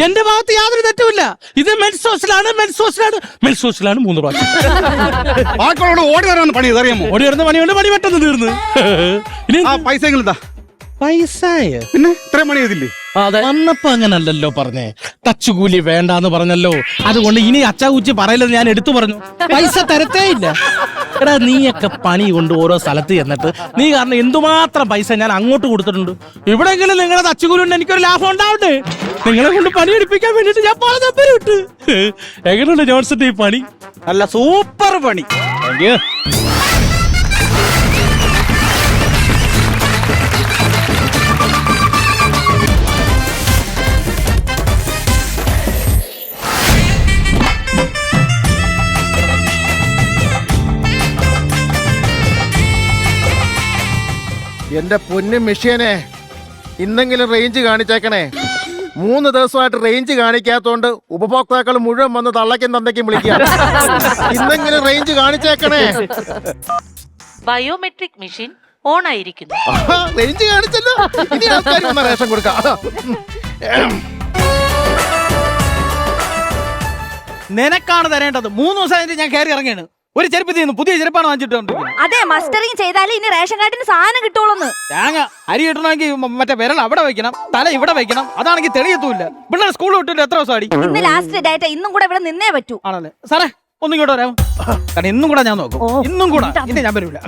എന്റെ ഭാഗത്ത് യാതൊരു തെറ്റുമില്ല. ഇത് മെൻസ് ഹോസ്റ്റലാണ്, മെൻസ് ഹോസ്റ്റലാണ്, മെൻസ് ഹോസ്റ്റലാണ് 3 പ്രാവശ്യം. ബാക്കിയോട് ഓടി വരാൻ പണി അറിയാമോ? ഓടി വരുന്ന പണിയുണ്ട്, പണി പെട്ടെന്ന് തീർന്ന്. ഇനി പൈസ പൈസ പിന്നെ ഇത്രയും പണി ചെയ്തില്ലേ? വന്നപ്പോ അങ്ങനല്ലല്ലോ പറഞ്ഞേ. തച്ചുകൂലി വേണ്ടാന്ന് പറഞ്ഞല്ലോ. അതുകൊണ്ട് ഇനി അച്ചാകൂച്ചി പറയലെന്ന് ഞാൻ എടുത്തു പറഞ്ഞു. പൈസ തരത്തേ ഇല്ല. എടാ നീയൊക്കെ പണി കൊണ്ട് ഓരോ സ്ഥലത്ത് ചെന്നിട്ട് നീ കാരണം എന്തുമാത്രം പൈസ ഞാൻ അങ്ങോട്ട് കൊടുത്തിട്ടുണ്ട്. ഇവിടെയെങ്കിലും നിങ്ങളെ തച്ചുകൂലി കൊണ്ട് എനിക്കൊരു ലാഭം ഉണ്ടാവട്ടെ. നിങ്ങളെ കൊണ്ട് പണി എടുപ്പിക്കാൻ വേണ്ടിട്ട് ഞാൻ പല നമ്പർ വിട്ട്. എങ്ങനെയുണ്ട് ജോൺസന്റെ ഈ പണി? നല്ല സൂപ്പർ പണി. എന്റെ പൊന്നു മെഷീനെ, ഇന്നെങ്കിലും റേഞ്ച് കാണിച്ചേക്കണേ. 3 ദിവസമായിട്ട് റേഞ്ച് കാണിക്കാത്തോണ്ട് ഉപഭോക്താക്കൾ മുഴുവൻ വന്ന് തള്ളയ്ക്കും തന്തയ്ക്കും വിളിക്കുക. ഇന്നെങ്കിലും റേഞ്ച് കാണിച്ചേക്കണേ. ബയോമെട്രിക് മെഷീൻ ഓൺ ആയിരിക്കുന്നു. റേഞ്ച് കാണിച്ചല്ലോ. ഇനി ആൾക്കാർക്ക് റേഷൻ കൊടുക്കാം. നിനക്കാണ് തരേണ്ടത്. 3 ദിവസമായിട്ട് ഞാൻ കയറി ഇറങ്ങിയാണ്. ഒരു ചെരുപ്പ് തീർന്നു, പുതിയ ചെരുപ്പാണ് വാങ്ങിച്ചിട്ടുണ്ട്. അതെ, മസ്റ്ററിങ് ചെയ്താലേ ഇനി റേഷൻ കാർഡിന് സാധനം കിട്ടുള്ളൂ. തേങ്ങ അരി കിട്ടണമെങ്കിൽ മറ്റേ വിരൽ അവിടെ വെക്കണം, തല ഇവിടെ വെക്കണം. അതാണെങ്കിൽ തെളിയത്തൂല്ല. പിള്ളേർ സ്കൂളിൽ വിട്ടിട്ട് എത്ര ദിവസം അടി? ഇന്ന് ലാസ്റ്റ് ഡേറ്റ്, ഇന്നും കൂടെ ഇവിടെ നിന്നേ പറ്റൂ. ആണല്ലേ സാറേ? ഒന്നും ഇങ്ങോട്ട് വരാമോ? കാരണം ഇന്നും കൂടെ ഞാൻ നോക്കും. ഇന്നും കൂടെ ഇല്ല ഞാൻ വരൂല.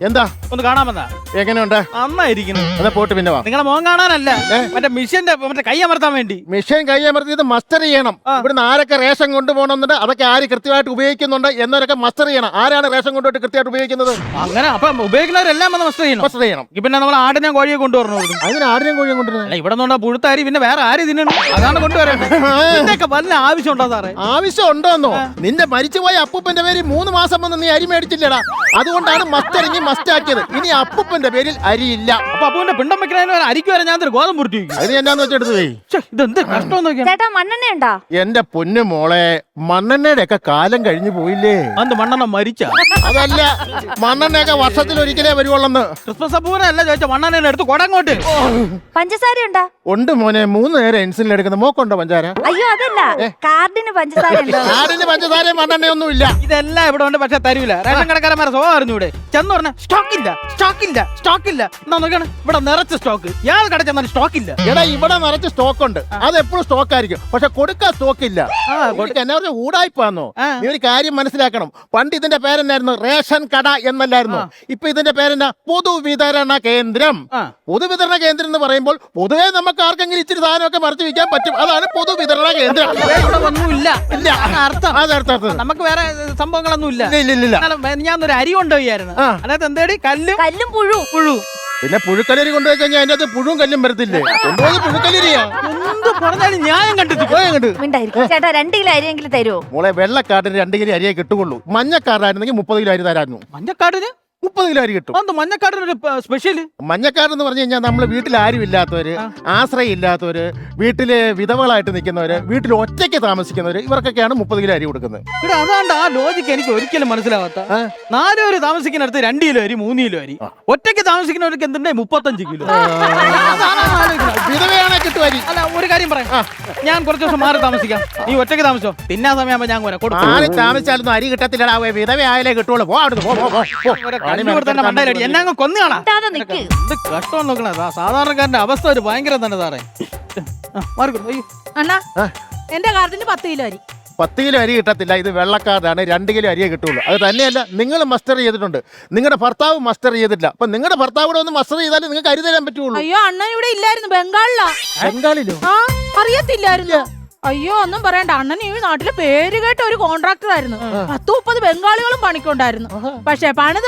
എന്താ ഒന്ന് കാണാമെന്നാ? എങ്ങനെയുണ്ട്? നന്നായിരിക്കുന്നു. എന്നാ പോട്ട് പിന്നെ വാ. നിങ്ങളെ മോൻ കാണാനല്ല, മറ്റേ മിഷ്യന്റെ മറ്റേ കൈ അമർത്താൻ വേണ്ടി. മിഷ്യൻ കൈ അമർത്തി ഇത് മസ്റ്റർ ചെയ്യണം. ഇവിടുന്ന് ആരൊക്കെ റേഷൻ കൊണ്ടുപോകണമെന്നുണ്ട്, അതൊക്കെ ആര് കൃത്യമായിട്ട് ഉപയോഗിക്കുന്നുണ്ട് എന്നൊക്കെ മസ്റ്റർ ചെയ്യണം. ആരാണ് റേഷൻ കൊണ്ടുപോയിട്ട് കൃത്യമായിട്ട് ഉപയോഗിക്കുന്നത്? അങ്ങനെ അപ്പൊ ഉപയോഗിക്കുന്നവരെല്ലാം വന്ന് മസ്റ്റർ ചെയ്യണം. മസ്റ്റർ ചെയ്യണം. പിന്നെ നമ്മൾ ആടിനെ കോഴിയെ കൊണ്ടുവരണം. അതിന് ആടിനെയും കോഴിയും കൊണ്ടുവരണം. ഇവിടെ നിന്നുണ്ടാ പുഴുത്ത അരി, പിന്നെ വേറെ ആര് തിന്നണം? അതാണ് കൊണ്ടുവരേണ്ടത്. ഇതിന്റെയൊക്കെ വല്ല ആവശ്യം ഉണ്ടോ സാറേ? ആവശ്യം ഉണ്ടോന്നോ? നിന്റെ മരിച്ചുപോയ അപ്പൂപ്പന്റെ പേര് 3 മാസം വന്ന് നീ അരി മേടിച്ചില്ലടാ. അതുകൊണ്ടാണ് മസ്റ്ററിങ് മസ്റ്റ് ആക്കിയത്. ഇനി അപ്പൂപ്പന്റെ പേരിൽ അരിയില്ല. അപ്പൊ അപ്പൂന്റെ പിണ്ടം വെക്കണ അരിക്ക് വരെ ഞാൻ ഗോതമ്പ് പുരട്ടി. അതിന് എന്നാന്ന് വെച്ചെടുത്ത് പോയി. ഇതെന്ത് കഷ്ടം. ചേട്ടാ മണ്ണെണ്ണ ഉണ്ടാ? എന്റെ പൊന്നു മോളെ, മണ്ണെണ്ണയുടെ ഒക്കെ കാലം കഴിഞ്ഞു പോയില്ലേ? അന്ത് മണ്ണെണ്ണ മരിച്ച അതല്ല, മണ്ണെണ്ണയൊക്കെ വർഷത്തിൽ ഒരിക്കലേ വരുവുള്ളെന്ന്. ക്രിസ്മസ് അപ്പൂരല്ല ചോദിച്ച മണ്ണെണ്ണ എടുത്ത് കൊടങ്ങോട്ട്. പഞ്ചസാര ഉണ്ടാ? ഉണ്ട് മോനെ, 3 നേരം ഇൻസുലിൻ എടുക്കുന്ന മോക്കുണ്ടോ പഞ്ചാര? അയ്യോ അതല്ല, കാർഡിന് പഞ്ചസാര ഉണ്ടോ? കാടിന് പഞ്ചസാരയും മണ്ണെണ്ണയൊന്നും ഇല്ല. ഇതെല്ലാം ഇവിടെ ഉണ്ട്, പക്ഷെ തരൂല. റേഷൻ കടക്കാരന്മാരെ സ്വഭാവം അറിഞ്ഞൂടെ? ചെന്ന് പറഞ്ഞ സ്റ്റോക്ക് ഇല്ല എന്നാ നോക്കിയാണ് ഇവിടെ നിറച്ച് സ്റ്റോക്ക്. ഏത് കട ചെന്നാലും സ്റ്റോക്ക് ഇല്ല. എടാ ഇവിടെ നിറച്ച് സ്റ്റോക്ക് ഉണ്ട്, അത് എപ്പോഴും സ്റ്റോക്ക് ആയിരിക്കും, പക്ഷെ കൊടുക്കാൻ സ്റ്റോക്ക് ഇല്ല. എന്നാ പറഞ്ഞ ഊടായിപ്പാന്നോ? നീ ഒരു കാര്യം മനസ്സിലാക്കണം. പണ്ട് ഇതിന്റെ പേരെന്നായിരുന്നു? റേഷൻ കട എന്നല്ലായിരുന്നു. ഇപ്പൊ ഇതിന്റെ പേരെന്നാ? പൊതുവിതരണ കേന്ദ്രം. പൊതുവിതരണ കേന്ദ്രം എന്ന് പറയുമ്പോൾ പൊതുവെ നമുക്ക് ആർക്കെങ്കിലും ഇച്ചിരി സാധനമൊക്കെ മറിച്ച് വിൽക്കാൻ പറ്റും. അതാണ് പൊതുവിതരണ കേന്ദ്രം. ഒന്നുമില്ല ഇല്ല, അതർത്ഥം നമുക്ക് വേറെ സംഭവങ്ങളൊന്നും ഇല്ല. ഇല്ല. ഞാൻ ഒരു അരി കൊണ്ടുപോയായിരുന്നു. അതിനകത്ത് എന്തേടി? കല്ലും പുഴു. പിന്നെ പുഴുക്കലരി കൊണ്ടുപോയി കഴിഞ്ഞാൽ അതിന്റെ അത് പുഴുവും കല്ലും വരത്തില്ലേ? കൊണ്ടുപോയി പുഴുക്കലരിയാ. എന്ത് പറഞ്ഞാലും ന്യായം കണ്ടിട്ട് ചേട്ടാ 2 കിലോ അരിയെങ്കിലും തരുമോ? മോളെ, വെള്ളക്കാട്ടിന് 2 കിലോ അരിയെ കിട്ടുകയുള്ളൂ. മഞ്ഞക്കാരനായിരുന്നെങ്കിൽ 30 കിലോ അരി തരായിരുന്നു. മഞ്ഞക്കാടിന് 30 കിലോ അരി കിട്ടും. മഞ്ഞക്കാടിനൊരു സ്പെഷ്യൽ. മഞ്ഞക്കാട് എന്ന് പറഞ്ഞു കഴിഞ്ഞാൽ നമ്മള് വീട്ടിൽ ആരും ഇല്ലാത്തവര്, ആശ്രയം ഇല്ലാത്തവര്, വീട്ടില് വിധവകളായിട്ട് നിൽക്കുന്നവര്, വീട്ടിൽ ഒറ്റയ്ക്ക് താമസിക്കുന്നവര്, ഇവർക്കൊക്കെയാണ് 30 കിലോ അരി കൊടുക്കുന്നത്. അതാണ്ട് ആ ലോജിക്ക് എനിക്ക് ഒരിക്കലും മനസ്സിലാവാത്ത. 4 പേര് താമസിക്കുന്നിടത്ത് 2 കിലോ അരി, 3 കിലോ അരി. ഒറ്റയ്ക്ക് താമസിക്കുന്നവർക്ക് എന്തുണ്ട് 35 കിലോ. വിധവയാണെ കിട്ടും അരി. അല്ല, ഒരു കാര്യം പറയാം, ഞാൻ കുറച്ച് ദിവസം മാറി താമസിക്കാം, നീ ഒറ്റയ്ക്ക് താമസിച്ചോ. തിന്നാ സമയമാകുമ്പോ ഞാൻ കൊടുക്കും. ആരും താമസിച്ചാലൊന്നും അരി കിട്ടത്തില്ലടാ, വിധവ ആയാലേ കിട്ടുള്ളൂ. പോ അവിടുന്ന്, എന്നെ അങ്ങ് കൊന്നു കാണാം. ഇത് കഷ്ടം നോക്കണ സാധാരണക്കാരന്റെ അവസ്ഥ ഒരു ഭയങ്കര തന്നെ സാറേ. അണ്ണാ, എന്റെ കാർഡിന് 10 കിലോ അരി. 10 കിലോ അരി കിട്ടത്തില്ല. ഇത് വെള്ളക്കാർഡാണ്, 2 കിലോ അരിയെ കിട്ടുള്ളൂ. അത് തന്നെയല്ല, നിങ്ങൾ മസ്റ്റർ ചെയ്തിട്ടുണ്ട്, നിങ്ങളുടെ ഭർത്താവ് മസ്റ്റർ ചെയ്തിട്ടില്ല. അപ്പൊ നിങ്ങളുടെ ഭർത്താവ് ഒന്ന് മസ്റ്റർ ചെയ്താലേ നിങ്ങൾക്ക് അരി തരാൻ പറ്റുള്ളൂ. അയ്യോ, അണ്ണൻ ഇവിടെ ഇല്ലായിരുന്നു, ബംഗാളിലാ. ബംഗാളിലോ? അറിയത്തില്ലായിരുന്നു. അയ്യോ, ഒന്നും പറയണ്ട. അണ്ണൻ ഈ നാട്ടിലെ പേര് കേട്ട ഒരു കോൺട്രാക്ടർ ആയിരുന്നു. 10-30 ബംഗാളികളും പണിക്കൊണ്ടായിരുന്നു. പക്ഷെ പണിത്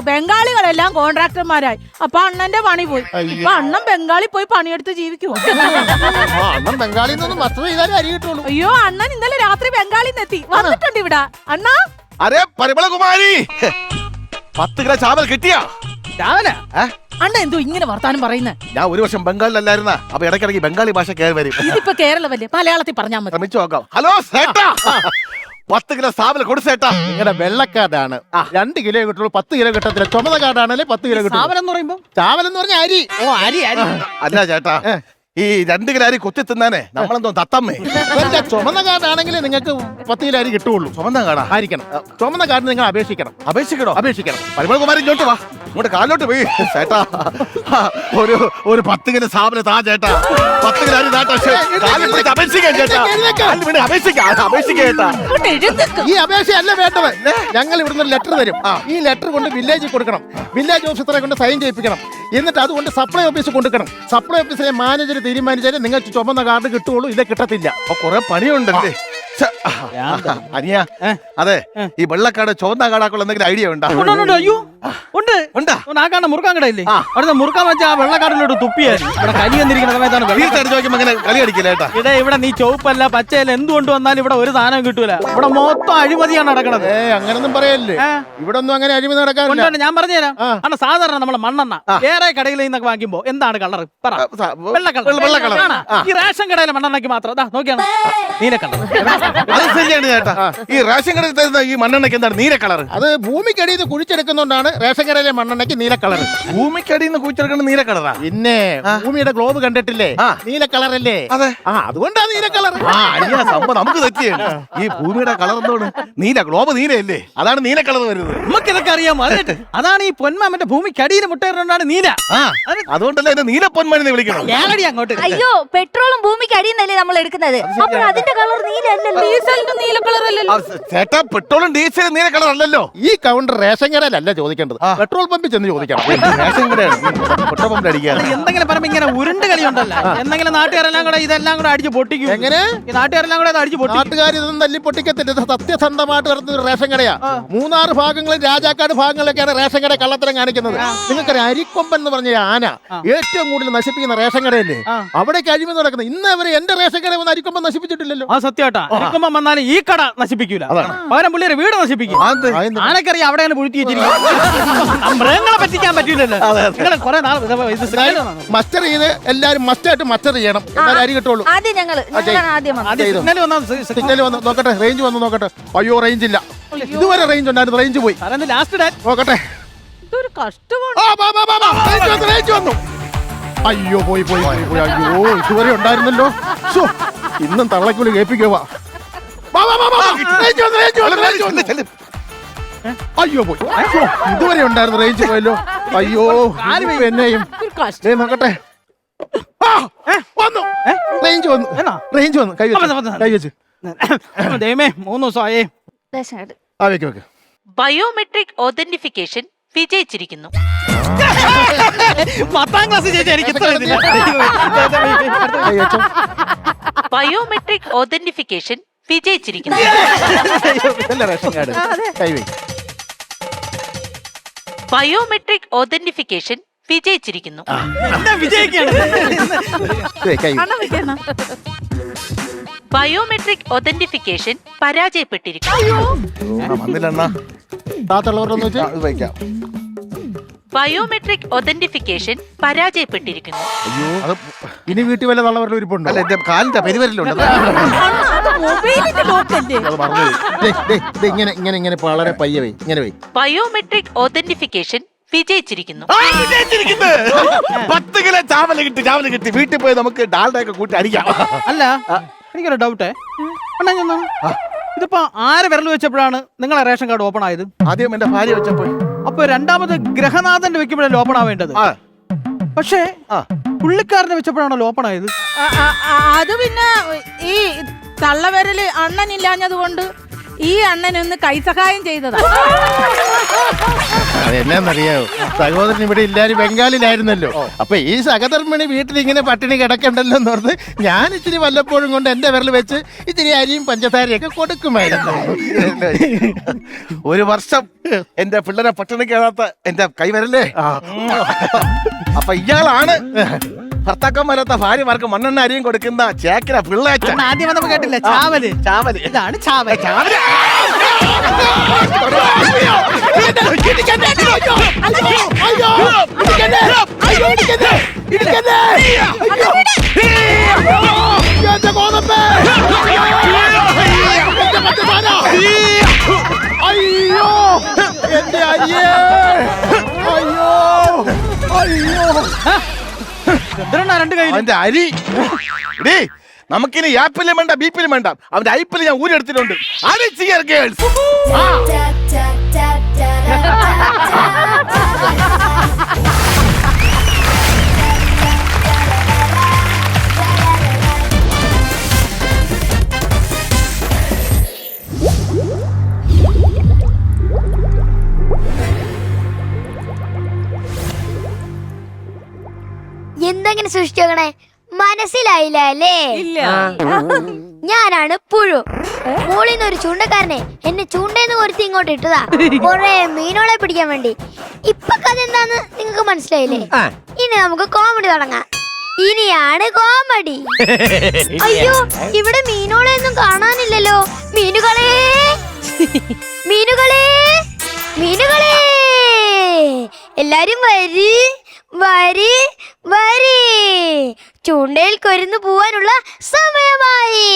ബംഗാളികളെല്ലാം കോൺട്രാക്ടർമാരായി. അപ്പൊ അണ്ണന്റെ പണി പോയി. ഇപ്പൊ അണ്ണൻ ബംഗാളി പോയി പണിയെടുത്ത് ജീവിക്കുവോ? ബംഗാളിൽ നിന്ന് മസ്റ്റർ ചെയ്താലേ അരി കിട്ടുള്ളൂ. അയ്യോ, അണ്ണൻ ഇന്നലെ രാത്രി ബംഗാളിൽ നിന്ന് എത്തി, വന്നിട്ടുണ്ട് ഇവിടെ. അണ്ണാ, അരേ പരിമളകുമാരി, 10 കിലോ ചാവൽ കിട്ടിയാ? രാവിലെ അണ്ണ എന്തോ ഇങ്ങനെ വർത്താനം പറയുന്നേ? ഞാൻ 1 വർഷം ബംഗാളിലല്ലായിരുന്ന, അപ്പൊ ഇടയ്ക്കിടയ്ക്ക് ബംഗാളി ഭാഷ കയറി വരും. ഇതിപ്പോ കേരളമല്ലേ, മലയാളത്തിൽ പറഞ്ഞാൽ മതി. ശ്രമിച്ചു നോക്കാം. ഹലോ സേട്ടാ, 10 കിലോ സാവൽ കൊടുത്തേട്ടാ. നിങ്ങളുടെ വെള്ളക്കാർഡാണ്, 2 കിലോ കിട്ടുള്ളൂ, 10 കിലോ കിട്ടത്തില്ല. ചുമത കാർഡാണല്ലേ 10 കിലോ കിട്ടും. സാവലെന്ന് പറയുമ്പോ? ചാവലെന്ന് പറഞ്ഞ അരി. ഓ, അരി. അല്ല ചേട്ടാ, ഈ 2 കിലോ അരി കുത്തി തിന്നാനേ നമ്മളെന്തോ തത്തമ്മേ. ചുമന്ന കാർഡാണെങ്കിൽ നിങ്ങൾക്ക് 10 കിലോ അരി കിട്ടുള്ളൂ. ചുമന്ന കാർഡാ ആയിരിക്കണം. ചുമന്ന കാർഡിന് നിങ്ങൾ അപേക്ഷിക്കണം. അപേക്ഷിക്കണം. പരിമളകുമാരി ഇങ്ങോട്ട് വാ, ഇങ്ങോട്ട് കാലോട്ട് പോയി. ചേട്ടാ, ഒരു 10 കിലോ സാബിന് താ ചേട്ടാ. 10 കിലോ അരി താട്ടാ. അപേക്ഷിക്കാം ചേട്ടാ, അപേക്ഷിക്കേട്ടാ. ഈ അപേക്ഷയല്ല വേണ്ടത്. ഞങ്ങൾ ഇവിടുന്ന് ഒരു ലെറ്റർ തരും. ഈ ലെറ്റർ കൊണ്ട് വില്ലേജിൽ കൊടുക്കണം. വില്ലേജ് ഓഫീസറെ കൊണ്ട് സൈൻ ചെയ്യിപ്പിക്കണം. എന്നിട്ട് അതുകൊണ്ട് സപ്ലൈ ഓഫീസിൽ കൊടുക്കണം. സപ്ലൈ ഓഫീസിലെ മാനേജർ തീരുമാനിച്ചാലേ നിങ്ങൾക്ക് ചുമന്ന കാർഡ് കിട്ടുള്ളൂ, ഇല്ല കിട്ടത്തില്ല. അപ്പൊ കുറെ പണിയുണ്ടല്ലേ അനിയ? അതെ, ഈ വെള്ളക്കാട് ചുവന്ന കാടാക്കുള്ള എന്തെങ്കിലും ഐഡിയ ഉണ്ടോ? അയ്യോ, ഉണ്ട്. ആ കാണുന്ന മുറുക്കാൻ കടയില്ലേ, അവിടെ മുറുക്കാൻ വെച്ചാൽ ആ വെള്ളക്കാടിലോട്ട് തുപ്പിയായിരുന്നു. ഇവിടെ കലി വന്നിരിക്കുന്ന സമയത്താണ് കളി അടിക്കില്ല. ഇവിടെ നീ ചുവപ്പല്ല പച്ചയല്ല എന്തുകൊണ്ട് വന്നാലും ഇവിടെ ഒരു സാധനം കിട്ടൂല. ഇവിടെ മൊത്തം അഴിമതിയാണ് നടക്കണത്. അങ്ങനൊന്നും പറയല്ലേ, ഇവിടെ ഒന്നും അങ്ങനെ അഴിമതി നടക്കാറില്ല. ഞാൻ പറഞ്ഞുതരാം. കാരണം സാധാരണ നമ്മളെ മണ്ണെണ്ണ വേറെ കടകളിൽ നിന്നൊക്കെ വാങ്ങിക്കുമ്പോ എന്താണ് കളർ? വെള്ള കളർ. ഈ റേഷൻ കടയിലെ മണ്ണെണ്ണയ്ക്ക് മാത്രം നോക്കിയാണ് നീല കളർ. അത് ശരിയാണ് ചേട്ടാ. ഈ റേഷൻ കടയിൽ തരുന്ന ഈ മണ്ണെണ്ണയ്ക്ക് എന്താണ് നീല കളർ? അത് ഭൂമിക്കടിയിൽ നിന്ന് കുഴിച്ചെടുക്കുന്നോണ്ടാണ് റേഷൻ കടയിലെ മണ്ണെണ്ണയ്ക്ക് നീല കളർ. ഭൂമിക്കടിയിൽ നിന്ന് കുഴിച്ചെടുക്കുന്ന നീല കളറാ? പിന്നെ ഭൂമിയുടെ ഗ്ലോബ് കണ്ടിട്ടില്ലേ, നീല കളറല്ലേ? അതെ, അതുകൊണ്ടാണ് നീല കളർ. സംഭവം നമുക്ക് തെറ്റിയാണ്. ഈ ഭൂമിയുടെ കളർ എന്താണ്? നീല, ഗ്ലോബ് നീലയല്ലേ, അതാണ് നീല കളർ വരുന്നത്. നമുക്ക് ഇതൊക്കെ അറിയാമോ? അതാണ് ഈ പൊന്മാമന്റെ ഭൂമിക്കടിയിൽ മുട്ടയിടുന്നതാണ് നീല. അതുകൊണ്ടല്ലേ എന്നെ നീല പൊന്മാനെ വിളിക്കണം. അങ്ങോട്ട് അയ്യോ, പെട്രോളും ഭൂമിക്ക് അടിയെന്നല്ലേ നമ്മൾ എടുക്കുന്നത്, അപ്പോൾ അതിന്റെ കളർ നീലല്ലോ. നീല കളർ അല്ലല്ലോ ചേട്ടാ, പെട്രോളും ഡീസലും നീല കളർ അല്ലല്ലോ. ഈ കൗണ്ടർ റേഷൻ കടയിലല്ല ചോദിക്കേണ്ടത്, പെട്രോൾ പമ്പിൽ ചെന്ന് ചോദിക്കണം. റേഷൻ കടയാണ് പെട്രോൾ പമ്പിൽ അടിക്കുക. എന്തെങ്കിലും പറയുമ്പോ ഇങ്ങനെ ഉരുണ്ട് കളി ഉണ്ടല്ലോ. എന്തെങ്കിലും നാട്ടുകാരെല്ലാം കൂടെ ഇതെല്ലാം കൂടെ അടിച്ച് പൊട്ടിക്കും. എങ്ങനെ? ഈ നാട്ടുകാരെല്ലാം കൂടെ അടിച്ച് പൊട്ടിക്കും. നാട്ടുകാർ ഇതൊന്നും തല്ലി പൊട്ടിക്കത്തില്ല. ഇത് സത്യസന്ധമായിട്ട് നടത്തുന്ന ഒരു റേഷൻ കടയാ. 3-6 ഭാഗങ്ങളും രാജാക്കാട് ഭാഗങ്ങളിലൊക്കെയാണ് റേഷൻ കട കള്ളത്തരം കാണിക്കുന്നത്. നിങ്ങൾക്കൊരു അരിക്കൊമ്പൻ എന്ന് പറഞ്ഞ ആന ഏറ്റവും കൂടുതൽ നശിപ്പിക്കുന്ന റേഷൻ കടയല്ലേ, അവിടെ കഴിവ് നടക്കുന്നത്. ഇന്ന് അവര് എന്റെ റേഷൻ കട ഒന്ന് അരിക്കൊമ്പൻ നശിപ്പിച്ചിട്ടില്ലല്ലോ. ആ സത്യമായിട്ടാ. അരിക്കൊമ്പൻ വന്നാലും ഈ കട നശിപ്പിക്കൂല, പകരം പുള്ളിയുടെ വീട് നശിപ്പിക്കും. ആനക്കറിയാം അവിടെ പുഴുത്തി വെച്ചിരിക്കും. മൃഗങ്ങളെ പറ്റിക്കാൻ പറ്റൂലല്ലോ. നിങ്ങള് കുറെ നാൾ ഇത് മസ്റ്റർ ചെയ്ത് എല്ലാരും മസ്റ്റായിട്ട് മസ്റ്റർ ചെയ്യണം, എന്നാലും അരി കിട്ടുള്ളൂ. ആദ്യം സിഗ്നൽ വന്നാ സിഗ്നൽ വന്ന് നോക്കട്ടെ, റേഞ്ച് വന്ന് നോക്കട്ടെ. അയ്യോ റേഞ്ച് ഇല്ല, ഇതുവരെ റേഞ്ച് ഉണ്ടായിരുന്നു, റേഞ്ച് പോയി. ലാസ്റ്റ് നോക്കട്ടെ. ഇതൊരു കഷ്ടമാണ്. റേഞ്ച് വന്നു. അയ്യോ പോയി പോയി പോയി പോയി. അയ്യോ ഇതുവരെ ഉണ്ടായിരുന്നല്ലോ. ശ്ശോ, ഇന്നും തള്ളക്കൂലി കേൾപ്പിക്കുവാ. അയ്യോ പോയി. ശ്ശോ, ഇതുവരെ ഉണ്ടായിരുന്നു, റേഞ്ച് പോയല്ലോ. അയ്യോ എന്നെയും നോക്കട്ടെ. വന്നു റേഞ്ച് വന്നു, റേഞ്ച് വന്നു. കൈ വെച്ച് ദൈവമേ 3 ദിവസമായേ. ആ വെക്ക് വെക്ക്. ബയോമെട്രിക് ഓതന്റിഫിക്കേഷൻ വിജയിച്ചിരിക്കുന്നു. 10ാം ക്ലാസ് ചേച്ചി എനിക്ക് ബയോമെട്രിക് ഓതന്റിഫിക്കേഷൻ വിജയിച്ചിരിക്കുന്നു. ബയോമെട്രിക് ഓതന്റിഫിക്കേഷൻ വിജയിച്ചിരിക്കുന്നു. ബയോമെട്രിക് ഓതന്റിഫിക്കേഷൻ പരാജയപ്പെട്ടിരിക്കുന്നു. ബയോമെട്രിക് ഓതന്റിഫിക്കേഷൻ പരാജയപ്പെട്ടിരിക്കുന്നു. ഇനി വീട്ടിൽ വല്ല തള്ളവരലും ഇരിപ്പുണ്ടോ? അല്ല, എന്റെ കാലിന്റെ പെരുവരലുണ്ട്. ഇങ്ങനെ ഇങ്ങനെ ഇങ്ങനെ വളരെ പയ്യെ വൈ, ഇങ്ങനെ വൈ. ബയോമെട്രിക് ഓതന്റിഫിക്കേഷൻ വിജയിച്ചിരിക്കുന്നു. 10 കിലോ ചാവല് കിട്ടി. വീട്ടിൽ പോയി നമുക്ക് ഡാൽഡയൊക്കെ കൂട്ടി അടിക്കാം. അല്ല, എനിക്കൊരു ഡൗട്ടേ. ഇതിപ്പോ ആര് വിരൽ വെച്ചപ്പോഴാണ് നിങ്ങളെ റേഷൻ കാർഡ് ഓപ്പൺ ആയത്? ആദ്യം എന്റെ ഭാര്യ വെച്ചപ്പോ. അപ്പൊ രണ്ടാമത് ഗ്രഹനാഥന്റെ വെക്കുമ്പോഴല്ലേ ഓപ്പൺ ആവേണ്ടത്? പക്ഷേ പുള്ളിക്കാരനെ വെച്ചപ്പോഴാണല്ലോ ഓപ്പൺ ആയത്. അത് പിന്നെ ഈ തള്ളവിരല് അണ്ണനില്ലാഞ്ഞത് കൊണ്ട് ഈ അണ്ണനൊന്ന് കൈസഹായം ചെയ്തതാ. അതെന്നാന്നറിയാവോ, സഹോദരൻ ഇവിടെ ഇല്ലാരും ബംഗാളിലായിരുന്നല്ലോ. അപ്പൊ ഈ സഹധർമ്മിണി വീട്ടിൽ ഇങ്ങനെ പട്ടിണി കിടക്കണ്ടല്ലോ എന്ന് പറഞ്ഞ് ഞാൻ ഇച്ചിരി വല്ലപ്പോഴും കൊണ്ട് എന്റെ വിരൽ വെച്ച് ഇച്ചിരി അരിയും പഞ്ചസാരയൊക്കെ കൊടുക്കുമായിരുന്നു. 1 വർഷം എന്റെ പിള്ളേരെ പട്ടിണി കേടാത്ത എന്റെ കൈവരല്ലേ. അപ്പൊ ഇയാളാണ് ഭർത്താക്കന്മാരാത്ത ഭാര്യമാർക്ക് മണ്ണെണ്ണ അരിയും കൊടുക്കുന്ന ചേക്കര പിള്ളേച്ച. ആദ്യം വന്നപ്പോ കേട്ടില്ല, ചാവല്. ഇതാണ് ചാവല്. അയ്യോ എന്റെ അരിയേ, അയ്യോ അയ്യോ. രണ്ട് കൈ അവന്റെ അരി. നമുക്കിനി ആപ്പിലും വേണ്ട ബീപ്പിലും വേണ്ട, അവന്റെ ഐപ്പിൽ ഞാൻ ഊരെടുത്തിട്ടുണ്ട്. എന്തെങ്കിലും സൃഷ്ടിക്കണേ, മനസ്സിലായില്ല അല്ലേ? ഞാനാണ് പുഴു. മോളിന്ന് ഒരു ചൂണ്ടക്കാരനെ എന്നെ ചൂണ്ടേന്ന് ഒരുത്തി ഇങ്ങോട്ട് ഇട്ടതാ, കൊറേ മീനുകളെ പിടിക്കാൻ വേണ്ടി. ഇപ്പൊ കഥ എന്താന്ന് നിങ്ങക്ക് മനസ്സിലായില്ലേ? ഇനി നമുക്ക് കോമഡി തുടങ്ങാം. ഇനിയാണ് കോമഡി. അയ്യോ, ഇവിടെ മീനുകളെ ഒന്നും കാണാനില്ലല്ലോ. മീനുകളെ, മീനുകളെ, മീനുകളെ, എല്ലാരും വരി വരി വരി, ചൂണ്ടയിൽ കൊരുന്നു പോവാനുള്ള സമയമായി.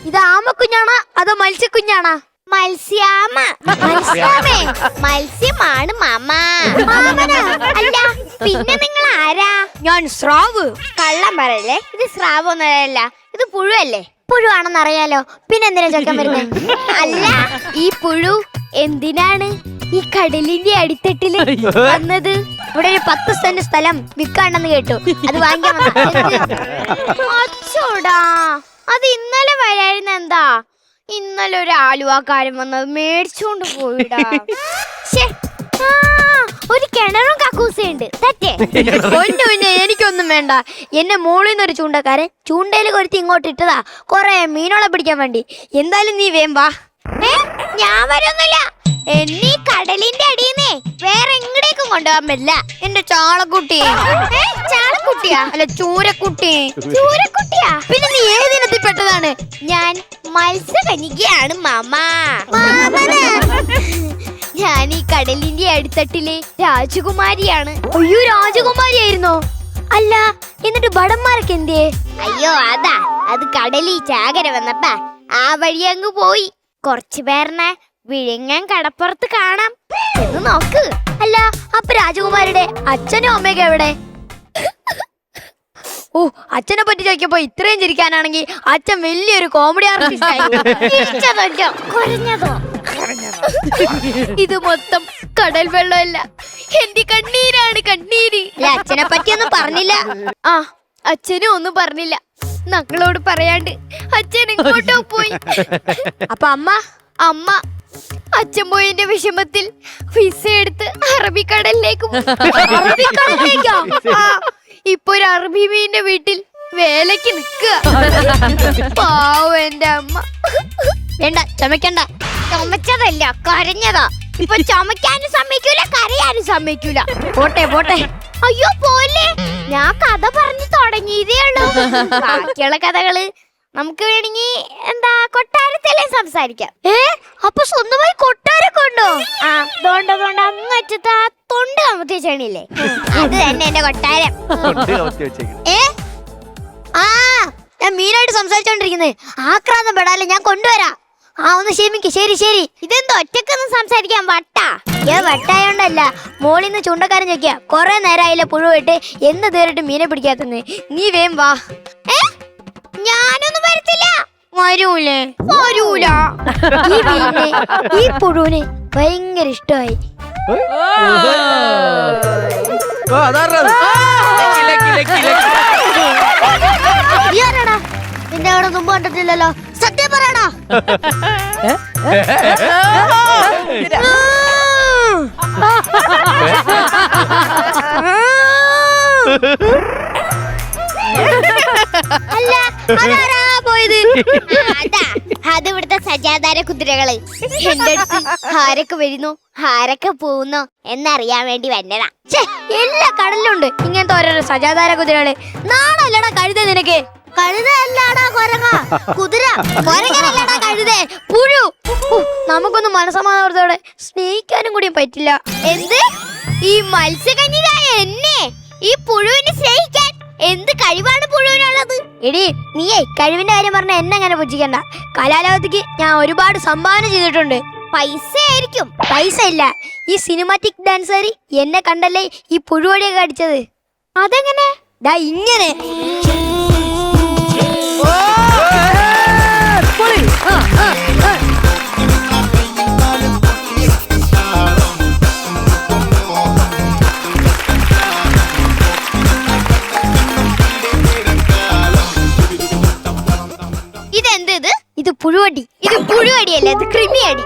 ഇത് ആമക്കുഞ്ഞാണോ അതോ മത്സ്യക്കുഞ്ഞാണോ? മത്സ്യാമ. മത്സ്യാമേ, മത്സ്യമാണ് മാമ. മാമനാ? അല്ല പിന്നെ നിങ്ങൾ ആരാ? ഞാൻ സ്രാവ്. കള്ളം പറയല്ലേ, ഇത് സ്രാവ് ഒന്നല്ല, ഇത് പുഴുവല്ലേ? പുഴുവാണെന്ന് അറിയാലോ, പിന്നെ എന്തിനാ ചൊക്കാൻ വരുന്നത്? അല്ല, ഈ പുഴു എന്തിനാണ് ഈ കടലിന്റെ അടിത്തട്ടില് വന്നത്? ഇവിടെ ഒരു 10 സെന്റ് സ്ഥലം വിൽക്കാണ്ടെന്ന് കേട്ടു, അത് വാങ്ങിക്കാൻ അച്ചോടാ. അത് ഇന്നലെ വരായിരുന്നു. എന്താ ഇന്നലെ ഒരു ആലുവാക്കാരൻ വന്നത് മേടിച്ചോണ്ട് പോയിടാ. ഒരു കിണറും കക്കൂസുണ്ട് തെറ്റേ പൊന്നെ എനിക്കൊന്നും വേണ്ട. എന്നെ മോളിൽ നിന്നൊരു ചൂണ്ടക്കാരൻ ചൂണ്ടയിൽ കൊരുത്തി ഇങ്ങോട്ട് ഇട്ടതാ കൊറേ മീനോളെ പിടിക്കാൻ വേണ്ടി. എന്തായാലും നീ വേമ്പാ. ഞാൻ വരുന്നില്ല. എന്നീ കടലിന്റെ അടിയെന്നേ വേറെ എങ്ങടേക്കും കൊണ്ടുപോകാൻ പറ്റില്ല. എന്റെ ചാളക്കുട്ടി. ചാളക്കുട്ടിയാ അല്ല ചൂരക്കുട്ടി. ചൂരക്കുട്ടിയാ? പിന്നെ നീ ഏതിനത്തിൽ പെട്ടതാണ്? ഞാൻ മത്സ്യകന്യകയാണ് മാമ. ഞാൻ ഈ കടലിന്റെ അടിത്തട്ടിലെ രാജകുമാരിയാണ്. അയ്യോ രാജകുമാരിയായിരുന്നോ? അല്ല എന്നിട്ട് ഭടന്മാരൊക്കെ എന്തേ? അയ്യോ അതാ അത് കടലിൽ ചാകര വന്നപ്പാ ആ വഴി അങ്ങ് പോയി. കുറച്ചു പേരിനെ വിഴിഞ്ഞാൻ കടപ്പുറത്ത് കാണാം എന്ന് നോക്ക്. അല്ല അപ്പൊ രാജകുമാരുടെ അച്ഛനും അമ്മയൊക്കെ എവിടെ? ഓ അച്ഛനെ പറ്റി ചോദിക്കപ്പോ ഇത്രയും ചിരിക്കാനാണെങ്കിൽ അച്ഛൻ വലിയൊരു കോമഡി ആർട്ടിസ്റ്റ് ആയി. ഇത് മൊത്തം കടൽ വെള്ളമല്ല, എന്റെ കണ്ണീരാണ് കണ്ണീര്. അച്ഛനെ പറ്റിയൊന്നും പറഞ്ഞില്ല. ആ അച്ഛനും ഒന്നും പറഞ്ഞില്ല. ഞങ്ങളോട് പറയാണ്ട് അച്ഛൻ ഇങ്ങോട്ടോ പോയി. അപ്പൊ അമ്മ അച്ഛൻ പോയതിന്റെ വിഷമത്തിൽ വിസ എടുത്ത് അറബിക്കടലിലേക്ക് ഇപ്പൊ ഒരു അറബി മീനിന്റെ വീട്ടിൽ വേലക്ക് നിക്കുക. പാവം എന്റെ അമ്മ. വേണ്ട ചുമക്കണ്ട. ചുമച്ചതല്ല കരഞ്ഞതാ. ഇപ്പൊ ചുമക്കാനും സമ്മതിക്കൂല കരയാനും സമ്മതിക്കൂല. പോട്ടെ പോട്ടെ. അയ്യോ പോലെ ഞാൻ കഥ പറഞ്ഞു തുടങ്ങിയതേ ഉള്ളൂ. ബാക്കിയുള്ള കഥകള് നമുക്ക് വേണമെങ്കിൽ എന്താ കൊട്ടാരത്തിലെ സംസാരിക്കാം. അപ്പൊ സ്വന്തമായി കൊട്ടാരൊക്കെ ഉണ്ടോ? ആ തോണ്ട അങ്ങറ്റത്ത് ആ തൊണ്ട് കമത്തി വെച്ചണില്ലേ, അത് തന്നെ എന്റെ കൊട്ടാരം. ആ ഞാൻ മീനായിട്ട് സംസാരിച്ചോണ്ടിരിക്കുന്നത്. ആക്രാന്തം പെടാല്ലേ, ഞാൻ കൊണ്ടുവരാം. ആ ഒന്ന് ക്ഷമിക്ക്. ശരി ശരി. ഇതെന്തോ ഒറ്റക്കൊന്നും സംസാരിക്കാൻ വട്ടാ? വട്ടായോണ്ടല്ല, മോളിന്ന് ചൂണ്ടക്കാരൻ ചോദിക്കുക കൊറേ നേരമായില്ലേ പുഴുവിട്ട് എന്ന് തീരിട്ട് മീനെ പിടിക്കാത്തന്ന്. നീ വേം വാ. ഞാനൊന്നും വരത്തില്ല. വരൂലേ? വരൂല. ഈ മീനെ ഈ പുഴുവിന് ഭയങ്കര ഇഷ്ടമായി. നിന്റെ അവിടെ മുമ്പ് കണ്ടിട്ടില്ലല്ലോ. സത്യം പറയണോ? അല്ല അതാരാ പോയത്? അതാ അത് ഇവിടുത്തെ സജാധാര കുതിരകള്. എന്റെ അടുത്ത് ആരൊക്കെ വരുന്നു ആരൊക്കെ പോകുന്നു എന്നറിയാൻ വേണ്ടി വന്നതാ. എല്ലാ കടലിലുണ്ട് ഇങ്ങനത്തെ ഓരോരോ സജാധാര കുതിരകള്. നാണല്ലടാ കഴുത നിനക്ക്? കഴുത അല്ലാടാ കൊരങ്ങ. കുതിര. കൊരങ്ങനല്ലടാ കഴുത. പുഴു. നമുക്കൊന്നും മനസ്സമാധാനത്തോടെ സ്നേഹിക്കാനും കൂടി പറ്റില്ല. എന്ത് ഈ മത്സ്യകന്യകായ എന്നെ ഈ പുഴുവിനെ സ്നേഹിക്കാൻ എന്ത് കഴിവാണ് പുഴുവിനുള്ളത്? എടി നീയേ കഴിവിന്റെ കാര്യം പറഞ്ഞ എന്നെ അങ്ങനെ പുച്ഛിക്കണ്ട. കലാലോകത്തേക്ക് ഞാൻ ഒരുപാട് സംഭാവന ചെയ്തിട്ടുണ്ട്. പൈസ ആയിരിക്കും. പൈസ ഇല്ല. ഈ സിനിമാറ്റിക് ഡാൻസർ എന്നെ കണ്ടല്ലേ ഈ പുഴുവടിയൊക്കെ അടിച്ചത്. അതെങ്ങനെ? ദാ ഇങ്ങനെ. ഇതെന്ത്? ഇത് പുഴുവടി. ഇത് പുഴുവടിയല്ല, ഇത് കൃമിയടി.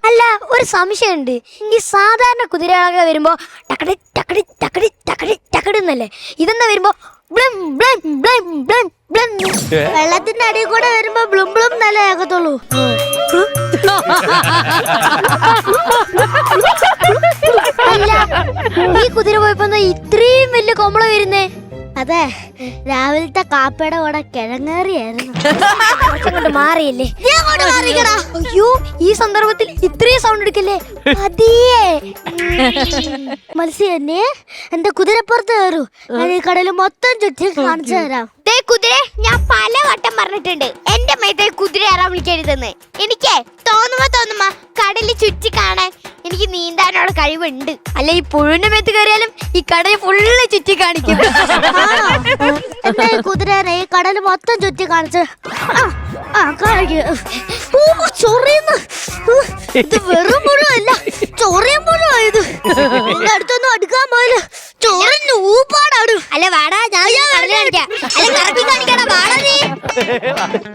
അല്ല ഒരു സംശയമുണ്ട്. ഈ സാധാരണ കുതിരകളൊക്കെ വരുമ്പോ ടക്കടി ടക്കടി ടക്കടി ടക്കടി ടക്കടിന്നല്ലേ, ഇതെന്താ വരുമ്പോ ബ്ലം ബ്ലം ബ്ലം ബ്ലം ബ്ലം? വെള്ളത്തിന്റെ അടിയിൽ കൂടെ വരുമ്പോ ബ്ലും ബ്ലും നല്ല ആകത്തുള്ളൂ. അല്ല ഈ കുതിര പോയപ്പോ ഇത്രയും വലിയ കൊമ്പള വരുന്നേ? അതെ രാവിലത്തെ കാപ്പയുടെ കൂടെ കിഴങ്ങേറിയായിരുന്നു. മാറിയില്ലേ? അയ്യോ ഈ സന്ദർഭത്തിൽ ഇത്രയും സൗണ്ട് എടുക്കല്ലേ. അതിയേ മത്സ്യന്നെ എന്റെ കുതിരപ്പുറത്ത് കയറൂ. ഞാൻ ഈ കടല് മൊത്തം ചുറ്റി കാണിച്ചു തരാം. കുതിര ഞാൻ പല വട്ടം പറഞ്ഞിട്ടുണ്ട് എന്റെ മേത്തെ കുതിര ആരാ വിളിക്കരുതെന്ന്. എനിക്ക് തോന്നുമ്പോ കടലിൽ ചുറ്റി കാണാൻ എനിക്ക് നീന്താനുള്ള കഴിവുണ്ട്. അല്ല ഈ പുഴുവിന്റെ മേത്ത് കയറിയാലും ഈ കടൽ ഫുള്ള് ചുറ്റി കാണിക്കും. എന്റെ കുതിരനെ ഈ കടല് മൊത്തം ചുറ്റി കാണിച്ച് ചൊറിയുന്നു. ഇത് വെറും മുഴുവല്ല, ചൊറിയും മുഴുവായത്. എന്റെ അടുത്തൊന്നും അടുക്കാൻ പോയില്ല. ചൊറിഞ്ഞു ഊപ്പാടാണ്. അല്ല വാടാ ഞാൻ കാണിക്കാം. അല്ല കറക്കി കാണിക്കടാ.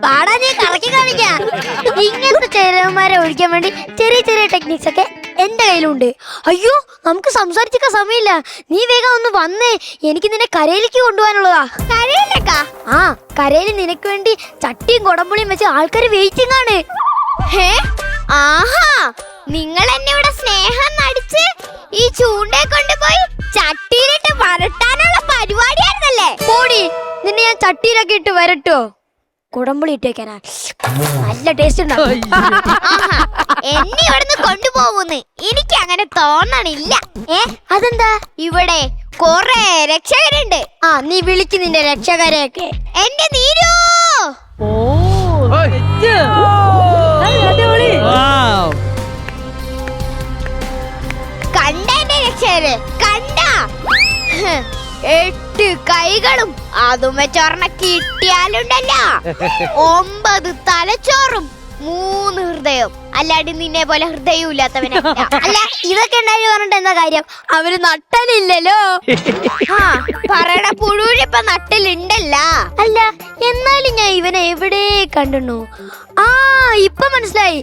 വാടാ നീ കറക്കി കാണിക്കാം. ഇങ്ങനത്തെ ചേരന്മാരെ ഒഴിക്കാൻ വേണ്ടി ചെറിയ ചെറിയ ടെക്നിക്സ് ഒക്കെ എന്റെ കയ്യിലുണ്ട്. അയ്യോ നമുക്ക് സംസാരിച്ചിരിക്കാൻ സമയമില്ല, നീ വേഗം ഒന്ന് വന്നേ, എനിക്ക് നിന്നെ കരയിലേക്ക് കൊണ്ടുപോകാനുള്ളതാ. കരയിലേക്കാ? ആ, കരയിൽ നിനക്ക് വേണ്ടി ചട്ടിയും കൊടമ്പുളിയും വെച്ച് ആൾക്കാർ വെയിറ്റിംഗ് ആണ്. ആഹാ, നിങ്ങൾ എന്നെ ഇവിടെ സ്നേഹം നടിച്ച് ഈ ചൂണ്ടയെ കൊണ്ടുപോയി ചട്ടിയിലിട്ട് വരട്ടാനുള്ള പരിപാടിയായിരുന്നല്ലേ? പോടി, നിന്നെ ഞാൻ ചട്ടിയിലൊക്കെ ഇട്ട് വരട്ടോ. കുടമ്പുളി ഇട്ടേക്കാനാ, നല്ല ടേസ്റ്റ് ഉണ്ടാവും. എന്നെ ഇവിടുന്ന് കൊണ്ടുപോകുന്നു എനിക്ക് അങ്ങനെ തോന്നണില്ല. അതെന്താ? ഇവിടെ കൊറേ രക്ഷകരുണ്ട്. ആ, നീ വിളിക്ക് നിന്റെ രക്ഷകരെയൊക്കെ. എന്റെ നീരോ, കണ്ട എന്റെ രക്ഷകര്, കണ്ട 8 കൈകളും അതും വെച്ചൊരെണ്ണ കിട്ടിയാലുണ്ടല്ലോ 9 തലച്ചോറും 3 ഹൃദയം. അല്ലാണ്ട് നിന്നെ പോലെ ഹൃദയവും ഇല്ലാത്തവനെ. അല്ല, ഇതൊക്കെ ഉണ്ടായി പറഞ്ഞിട്ട് എന്താ കാര്യം? അവര് നട്ടലില്ലല്ലോ. ആ, പറയണ പുഴുവിനിപ്പ നട്ടലുണ്ടല്ല. അല്ല, എന്നാലും ഞാൻ ഇവനെ എവിടെ കണ്ടു? ആ, ഇപ്പൊ മനസ്സിലായി.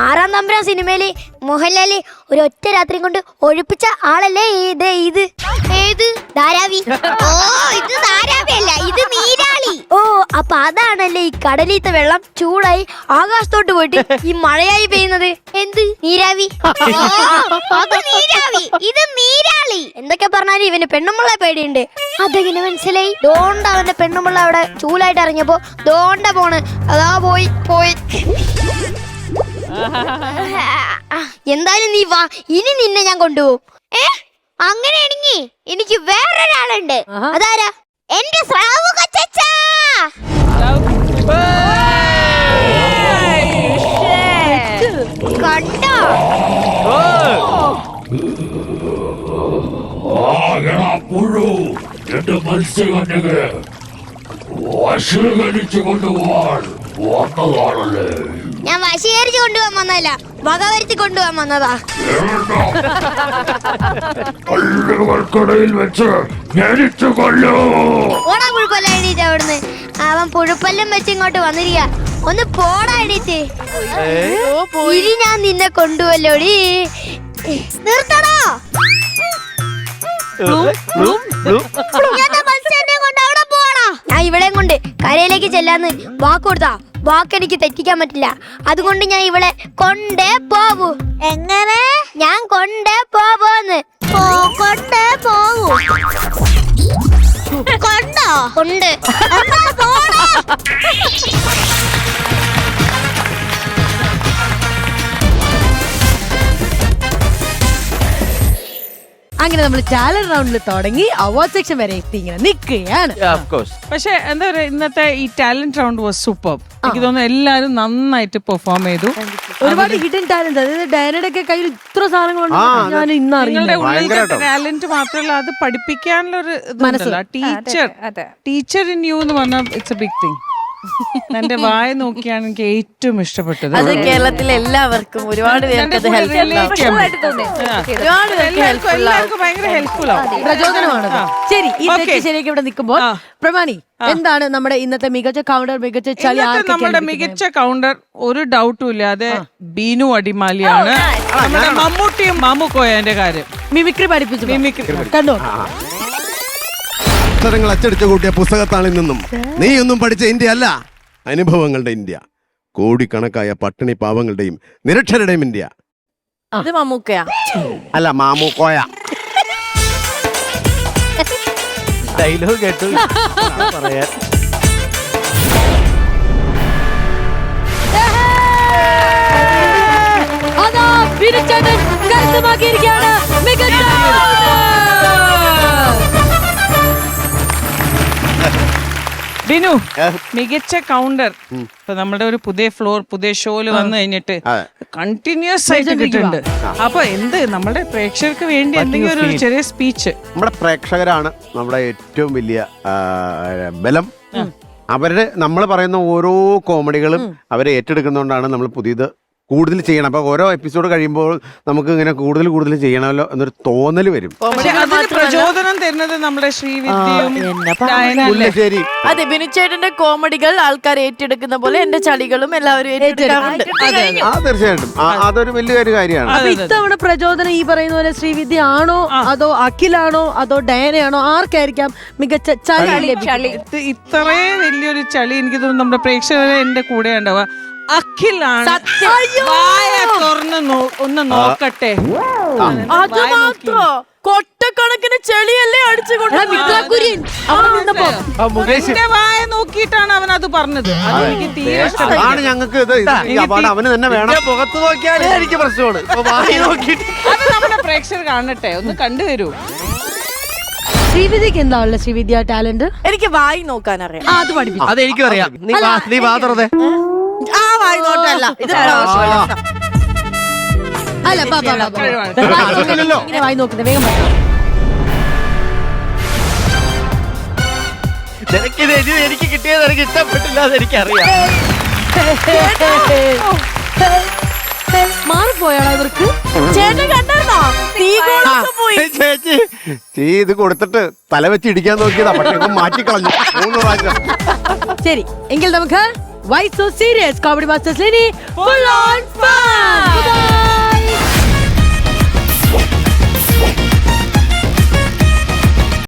6-ാം തമ്പുരാൻ സിനിമയില് മോഹൻലാല് ഒരു ഒറ്റ രാത്രി കൊണ്ട് ഒഴിപ്പിച്ച ആളല്ലേ ഇത്? ഏത് ധാരാവി? ഓ, ഇത് ധാരാവി അല്ല, ഇത് നീരാളി. ഓ, അപ്പൊ അതാണല്ലേ ഈ കടലിലത്തെ വെള്ളം ചൂടായി ആകാശത്തോട്ട് പോയിട്ട് ഈ മഴയായി പെയ്യുന്നത്. എന്ത് നീരാവി? അത് നീരാവി, ഇത് നീരാളി. എന്തൊക്കെ പറഞ്ഞാലും ഇവന് പെണ്ണുമുള്ള പേടിയുണ്ട്. അതെങ്ങനെ മനസ്സിലായി? ദോണ്ട അവന്റെ പെണ്ണുമുള്ള അവിടെ ചൂലായിട്ട് ഇറങ്ങിയപ്പോ ദോണ്ട പോണ്. അതാ പോയി. എന്തായാലും നീ വാ, ഇനി നിന്നെ ഞാൻ കൊണ്ടുപോകും. അങ്ങനെയാണെങ്കിൽ എനിക്ക് വേറൊരാളുണ്ട്. അതാരാ? എന്റെ സ്രാവ് കൊച്ചച്ചാ. കണ്ടോ? ഞാൻ വശീകരിച്ച് കൊണ്ടുപോകാൻ വന്നതല്ല, വകവരുത്തി കൊണ്ടുപോകാൻ വന്നതാ. ഓടാ പുഴുപ്പല്ല എണീറ്റ് അവിടുന്ന്. അവൻ പുഴുപ്പല്ലും വെച്ച് ഇങ്ങോട്ട് വന്നിരിക്ക. ഒന്ന് പോടാ എണീറ്റ്. ഇനി ഞാൻ നിന്നെ കൊണ്ടുപോലോടി. നിർത്തണോ? ഞാൻ ഇവിടെ കൊണ്ട് കരയിലേക്ക് ചെല്ലാന്ന് വാക്ക് കൊടുത്താ വാക്കെനിക്ക് തെറ്റിക്കാൻ പറ്റില്ല. അതുകൊണ്ട് ഞാൻ ഇവളെ കൊണ്ടേ പോവൂ. എങ്ങനെ? ഞാൻ കൊണ്ടേ പോവോന്ന്. കൊണ്ടേ പോവൂ. കൊണ്ടോ? കൊണ്ട്. അങ്ങനെ നമ്മൾ ചാലഞ്ച് റൗണ്ടിൽ തുടങ്ങി അവാർഡ് സെക്ഷൻ വരെ എത്തി ഇങ്ങനെ നിൽക്കുകയാണ്. പക്ഷെ എന്താ പറയാ, ഇന്നത്തെ ഈ ടാലന്റ് റൗണ്ട് വാസ് സൂപ്പർ. എനിക്ക് തോന്നുന്നു എല്ലാരും നന്നായിട്ട് പെർഫോം ചെയ്തു. ഒരുപാട് ഹിഡൻ ടാലന്റ്, അതായത് ഡയനയുടെ ഒക്കെ കയ്യിൽ ഇത്ര സാധനങ്ങളുണ്ട്. ഞാൻ ഇന്ന് നിങ്ങളുടെ ഉള്ളിലത്തെ ടാലന്റ് മാത്രമല്ല, അത് പഠിപ്പിക്കാനുള്ള ഒരു ടീച്ചർ ഇൻ യു എന്ന് പറഞ്ഞാൽ ഇറ്റ്സ് എ ബിഗ് തിങ്. എന്റെ വായ നോക്കിയാണ് എനിക്ക് ഏറ്റവും ഇഷ്ടപ്പെട്ടത്. അത് കേരളത്തിലെ എല്ലാവർക്കും ഒരുപാട് പേർക്ക് അത് എല്ലാവർക്കും ഭയങ്കര ഹെൽപ്ഫുൾ ആവും, പ്രചോദനമാണ്. ശരി, ഈ ശരിയൊക്കെ ഇവിടെ നിൽക്കുമ്പോൾ പ്രമാണി, എന്താണ് നമ്മുടെ ഇന്നത്തെ മികച്ച കൗണ്ടർ, മികച്ച ചളി? നമ്മുടെ മികച്ച കൗണ്ടർ ഒരു ഡൗട്ടും ഇല്ലാതെ ബീനു അടിമാലിയാണ്. നമ്മുടെ മമ്മൂട്ടിയും മാമുക്കോയന്റെ കാര്യം മിമിക്രി പഠിപ്പിച്ചു കണ്ടോ? അക്ഷരങ്ങൾ അച്ചടിച്ചു കൂട്ടിയ പുസ്തകത്താളിൽ നിന്നും നീയൊന്നും പഠിച്ച ഇന്ത്യ അല്ല, അനുഭവങ്ങളുടെ ഇന്ത്യ. കോടിക്കണക്കായ പട്ടിണി പാവങ്ങളുടെയും നിരക്ഷരുടെയും ഇന്ത്യ. ഇത് മമ്മൂക്കയാ? അല്ല, മാമുക്കോയ. ഡയലോഗ് കേട്ടു പറയാൻ. അതാ ബിനുചേട്ടൻ കരസ്ഥമാക്കിയിരിക്കുകയാണ് മികച്ച ബിനു മികച്ച കൗണ്ടർ. ഇപ്പൊ നമ്മുടെ ഒരു പുതിയ ഫ്ലോർ, പുതിയ ഷോയില് വന്നു കഴിഞ്ഞിട്ട് കണ്ടിന്യൂസ് ആയിട്ട് കിട്ടുന്നുണ്ട്. അപ്പൊ എന്ത് നമ്മുടെ പ്രേക്ഷകർക്ക് വേണ്ടി എന്തെങ്കിലും ഒരു ചെറിയ സ്പീച്ച്? നമ്മുടെ പ്രേക്ഷകരാണ് നമ്മുടെ ഏറ്റവും വലിയ ബലം. അവരുടെ നമ്മൾ പറയുന്ന ഓരോ കോമഡികളും അവരെ ഏറ്റെടുക്കുന്നതുകൊണ്ടാണ് നമ്മൾ പുതിയത് കൂടുതൽ ചെയ്യണം. അപ്പൊ ഓരോ എപ്പിസോഡ് കഴിയുമ്പോൾ നമുക്ക് ഇങ്ങനെ കൂടുതൽ ചെയ്യണമല്ലോ എന്നൊരു തോന്നൽ വരും. പക്ഷെ അതിന് പ്രചോദനം തരുന്നത് നമ്മുടെ ശ്രീവിദ്യയും ശരി, അതെ, ബിനുചേട്ടന്റെ കോമഡികൾ ആൾക്കാർ ഏറ്റെടുക്കുന്ന പോലെ എന്റെ ചളികളും എല്ലാവരും ഏറ്റെടുക്കാറുണ്ട്. തീർച്ചയായിട്ടും അതൊരു വലിയൊരു കാര്യമാണ്. അപ്പൊ ഇത്തവണ പ്രചോദനം ഈ പറയുന്ന പോലെ ശ്രീവിദ്യ ആണോ അതോ അഖിലാണോ അതോ ഡയനയാണോ, ആർക്കായിരിക്കാം മികച്ച ചളി? ഇത്രേ വലിയൊരു ചളി എനിക്ക് തോന്നുന്നു നമ്മുടെ പ്രേക്ഷകരെ എന്റെ കൂടെ ഉണ്ടാവുക അഖിലാണ്. വായ തുറന്ന് ഒന്ന് നോക്കട്ടെ. അത് മാത്രോ കൊട്ടക്കണക്കിന് ചെളിയല്ലേ അടിച്ചുകൊണ്ട് എന്റെ വായ നോക്കിയിട്ടാണ് അവൻ അത് പറഞ്ഞത്. അത് എനിക്ക് തീരെ അതാണ് ഞങ്ങൾക്ക് അവന് തന്നെ വേണം. മുഖത്ത് നോക്കിയാലേ എനിക്ക് പ്രശ്നമാണ്. അത് നമ്മുടെ പ്രേക്ഷകർ കാണട്ടെ, ഒന്ന് കണ്ടുവരൂ. ശ്രീവിദ്യക്ക് എന്താ ഉള്ള ശ്രീവിദ്യ ടാലന്റ്? എനിക്ക് വായി നോക്കാൻ അറിയാം. അത് പഠിപ്പിച്ചു. അത് എനിക്കും അറിയാം. നീ വാതറതെ ആ വായി നോട്ടല്ല ഇത് അല്ല ഇങ്ങനെ വായി നോക്കുന്നത് വേഗം എനിക്ക് കിട്ടിയത് എനിക്ക് ഇഷ്ടപ്പെട്ടില്ല, അത് എനിക്കറിയാം. മാറിപ്പോയാണോ ഇവർക്ക്? ചേട്ടൻ കണ്ടായിരുന്നോ? ചേച്ചി ഇത് കൊടുത്തിട്ട് തല വെച്ച് ഇടിക്കാൻ നോക്കിയതാ, പക്ഷെ മാറ്റിക്കളഞ്ഞു 3 പ്രാവശ്യം. ശരി, എങ്കിൽ നമുക്ക് why so serious comedy masters full on